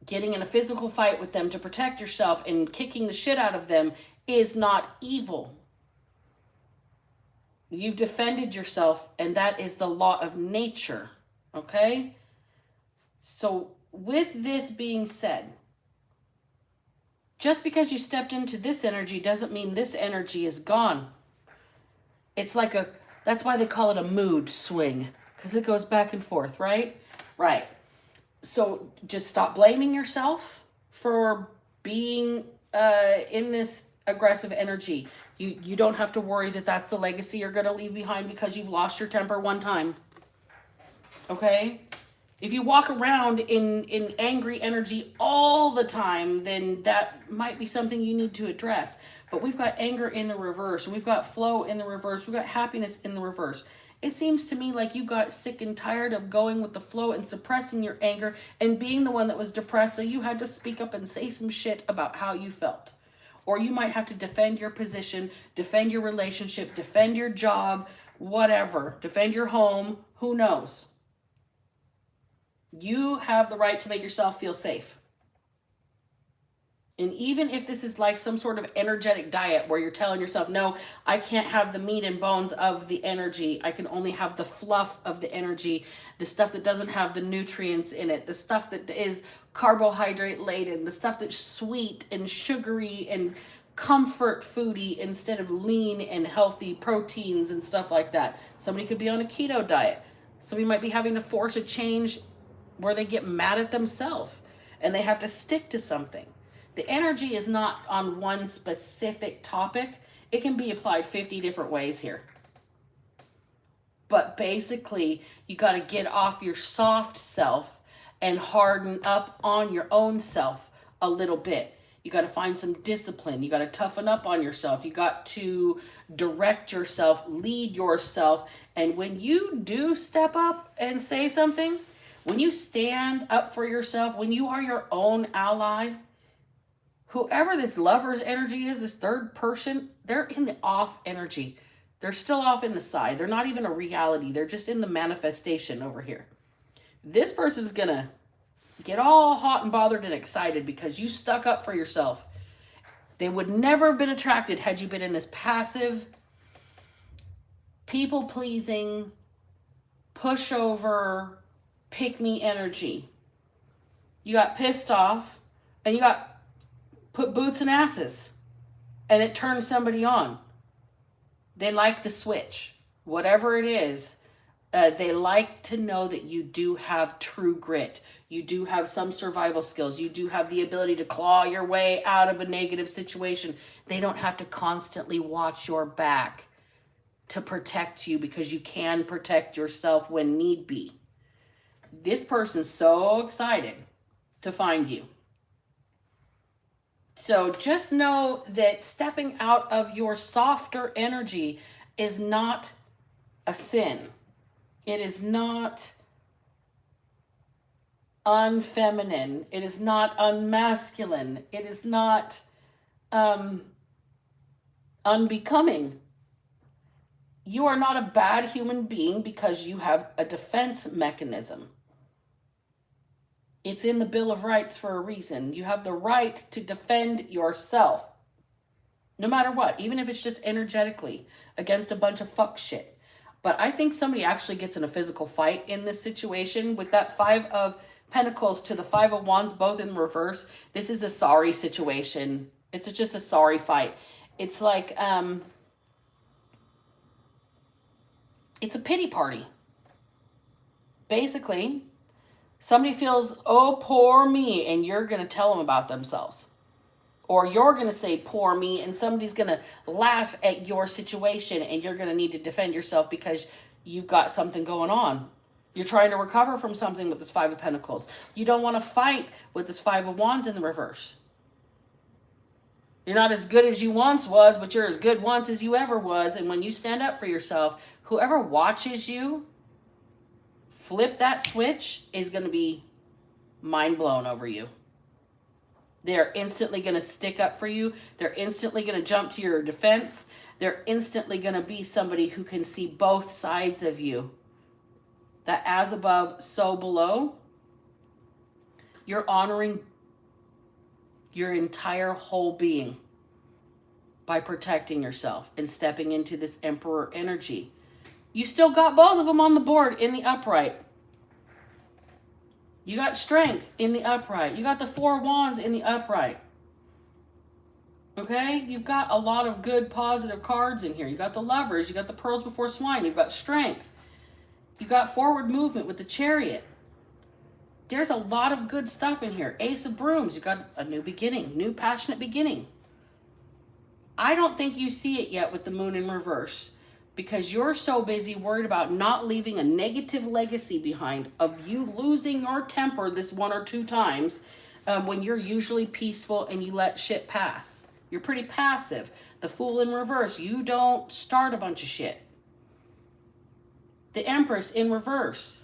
getting in a physical fight with them to protect yourself and kicking the shit out of them is not evil. You've defended yourself, and that is the law of nature, okay? So with this being said, just because you stepped into this energy doesn't mean this energy is gone. It's like that's why they call it a mood swing, because it goes back and forth, right? Right. So just stop blaming yourself for being in this aggressive energy. You don't have to worry that that's the legacy you're going to leave behind because you've lost your temper one time. Okay? If you walk around in angry energy all the time, then that might be something you need to address. But we've got anger in the reverse. We've got flow in the reverse. We've got happiness in the reverse. It seems to me like you got sick and tired of going with the flow and suppressing your anger and being the one that was depressed, so you had to speak up and say some shit about how you felt. Or you might have to defend your position, defend your relationship, defend your job, whatever. Defend your home, who knows? You have the right to make yourself feel safe. And even if this is like some sort of energetic diet where you're telling yourself, no, I can't have the meat and bones of the energy. I can only have the fluff of the energy, the stuff that doesn't have the nutrients in it, the stuff that is carbohydrate laden, the stuff that's sweet and sugary and comfort foody instead of lean and healthy proteins and stuff like that. Somebody could be on a keto diet. Somebody might be having to force a change where they get mad at themselves and they have to stick to something. The energy is not on one specific topic. It can be applied 50 different ways here. But basically, you got to get off your soft self and harden up on your own self a little bit. You got to find some discipline. You got to toughen up on yourself. You got to direct yourself, lead yourself. And when you do step up and say something, when you stand up for yourself, when you are your own ally, whoever this lover's energy is, this third person, they're in the off energy. They're still off in the side. They're not even a reality. They're just in the manifestation over here. This person's going to get all hot and bothered and excited because you stuck up for yourself. They would never have been attracted had you been in this passive, people-pleasing, pushover, pick-me energy. You got pissed off and you got put boots in asses, and it turns somebody on. They like the switch. Whatever it is, they like to know that you do have true grit. You do have some survival skills. You do have the ability to claw your way out of a negative situation. They don't have to constantly watch your back to protect you because you can protect yourself when need be. This person's so excited to find you. So just know that stepping out of your softer energy is not a sin. It is not unfeminine. It is not unmasculine. It is not unbecoming. You are not a bad human being because you have a defense mechanism. It's in the Bill of Rights for a reason. You have the right to defend yourself. No matter what, even if it's just energetically against a bunch of fuck shit. But I think somebody actually gets in a physical fight in this situation with that 5 of Pentacles to the 5 of Wands, both in reverse. This is a sorry situation. It's just a sorry fight. It's like, it's a pity party. Basically, somebody feels, oh, poor me, and you're going to tell them about themselves. Or you're going to say, poor me, and somebody's going to laugh at your situation, and you're going to need to defend yourself because you've got something going on. You're trying to recover from something with this Five of Pentacles. You don't want to fight with this Five of Wands in the reverse. You're not as good as you once was, but you're as good once as you ever was. And when you stand up for yourself, whoever watches you flip that switch is going to be mind blown over you. They're instantly going to stick up for you. They're instantly going to jump to your defense. They're instantly going to be somebody who can see both sides of you. That as above, so below. You're honoring your entire whole being by protecting yourself and stepping into this Emperor energy. You still got both of them on the board in the upright. You got strength in the upright. You got the Four of Wands in the upright. Okay? You've got a lot of good positive cards in here. You got the Lovers. You got the Pearls Before Swine. You've got strength. You got forward movement with the Chariot. There's a lot of good stuff in here. Ace of Brooms. You got a new beginning. New passionate beginning. I don't think you see it yet with the Moon in reverse because you're so busy worried about not leaving a negative legacy behind of you losing your temper this 1 or 2 times when you're usually peaceful and you let shit pass. You're pretty passive. The Fool in reverse. You don't start a bunch of shit. The Empress in reverse.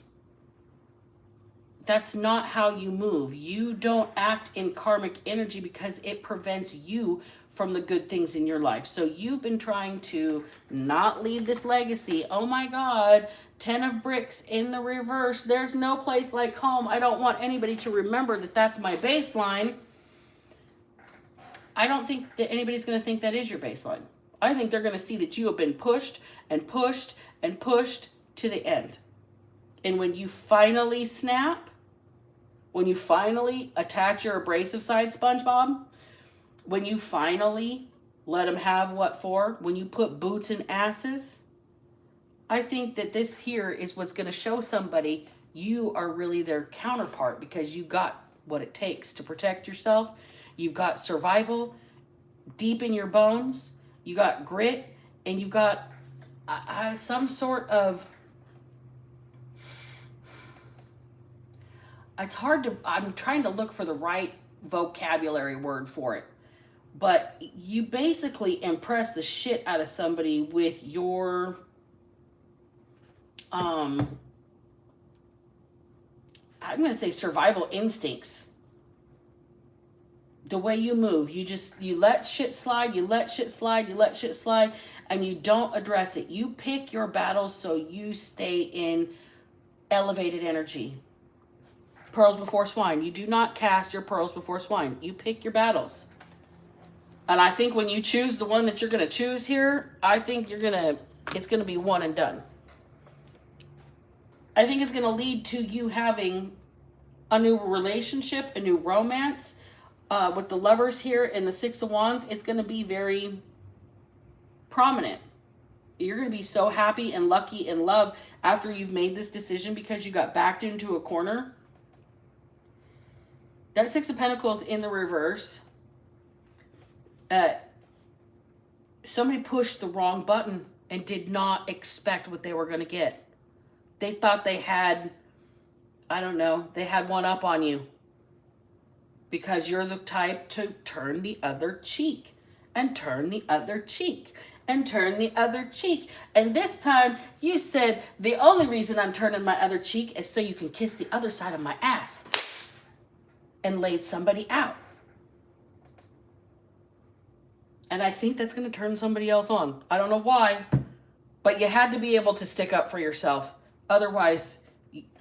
That's not how you move. You don't act in karmic energy because it prevents you from the good things in your life. So you've been trying to not leave this legacy. Oh my God, 10 of Bricks in the reverse. There's no place like home. I don't want anybody to remember that that's my baseline. I don't think that anybody's going to think that is your baseline. I think they're going to see that you have been pushed and pushed and pushed to the end. And when you finally snap, when you finally attach your abrasive side, SpongeBob, when you finally let them have what for, when you put boots in asses, I think that this here is what's going to show somebody you are really their counterpart because you got what it takes to protect yourself. You've got survival deep in your bones. You got grit, and you got some sort of... It's hard to... I'm trying to look for the right vocabulary word for it. But you basically impress the shit out of somebody with your... I'm going to say survival instincts. The way you move, you let shit slide, you let shit slide, you let shit slide, and you don't address it. You pick your battles so you stay in elevated energy. Pearls Before Swine. You do not cast your Pearls Before Swine. You pick your battles. And I think when you choose the one that you're going to choose here, I think it's going to be one and done. I think it's going to lead to you having a new relationship, a new romance. With the Lovers here and the Six of Wands, it's going to be very prominent. You're going to be so happy and lucky in love after you've made this decision because you got backed into a corner. That Six of Pentacles in the reverse. Somebody pushed the wrong button and did not expect what they were going to get. They thought they had, I don't know, they had one up on you. Because you're the type to turn the other cheek. And turn the other cheek. And turn the other cheek. And this time you said, the only reason I'm turning my other cheek is so you can kiss the other side of my ass. And laid somebody out. And I think that's going to turn somebody else on. I don't know why. But you had to be able to stick up for yourself. Otherwise,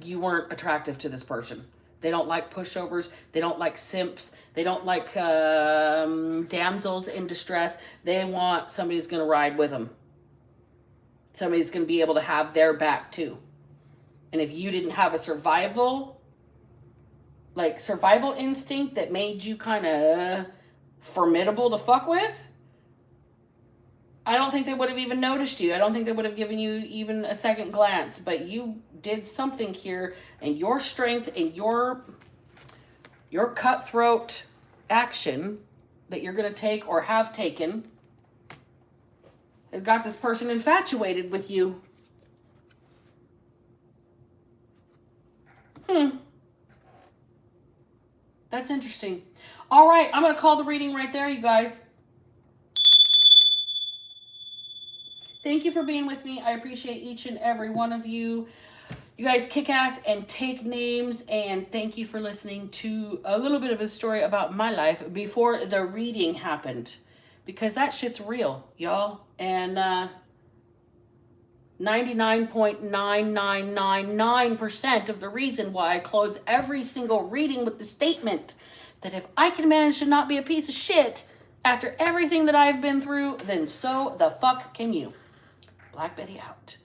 you weren't attractive to this person. They don't like pushovers. They don't like simps. They don't like damsels in distress. They want somebody that's going to ride with them. Somebody that's going to be able to have their back too. And if you didn't have a survival instinct that made you kind of formidable to fuck with, I don't think they would have even noticed you. I don't think they would have given you even a second glance. But you did something here, and your strength and your cutthroat action that you're going to take or have taken has got this person infatuated with you. That's interesting. All right, I'm going to call the reading right there, you guys. Thank you for being with me. I appreciate each and every one of you. You guys kick ass and take names, and thank you for listening to a little bit of a story about my life before the reading happened, because that shit's real, y'all. And 99.9999% of the reason why I close every single reading with the statement that if I can manage to not be a piece of shit after everything that I've been through, then so the fuck can you. Black Betty out.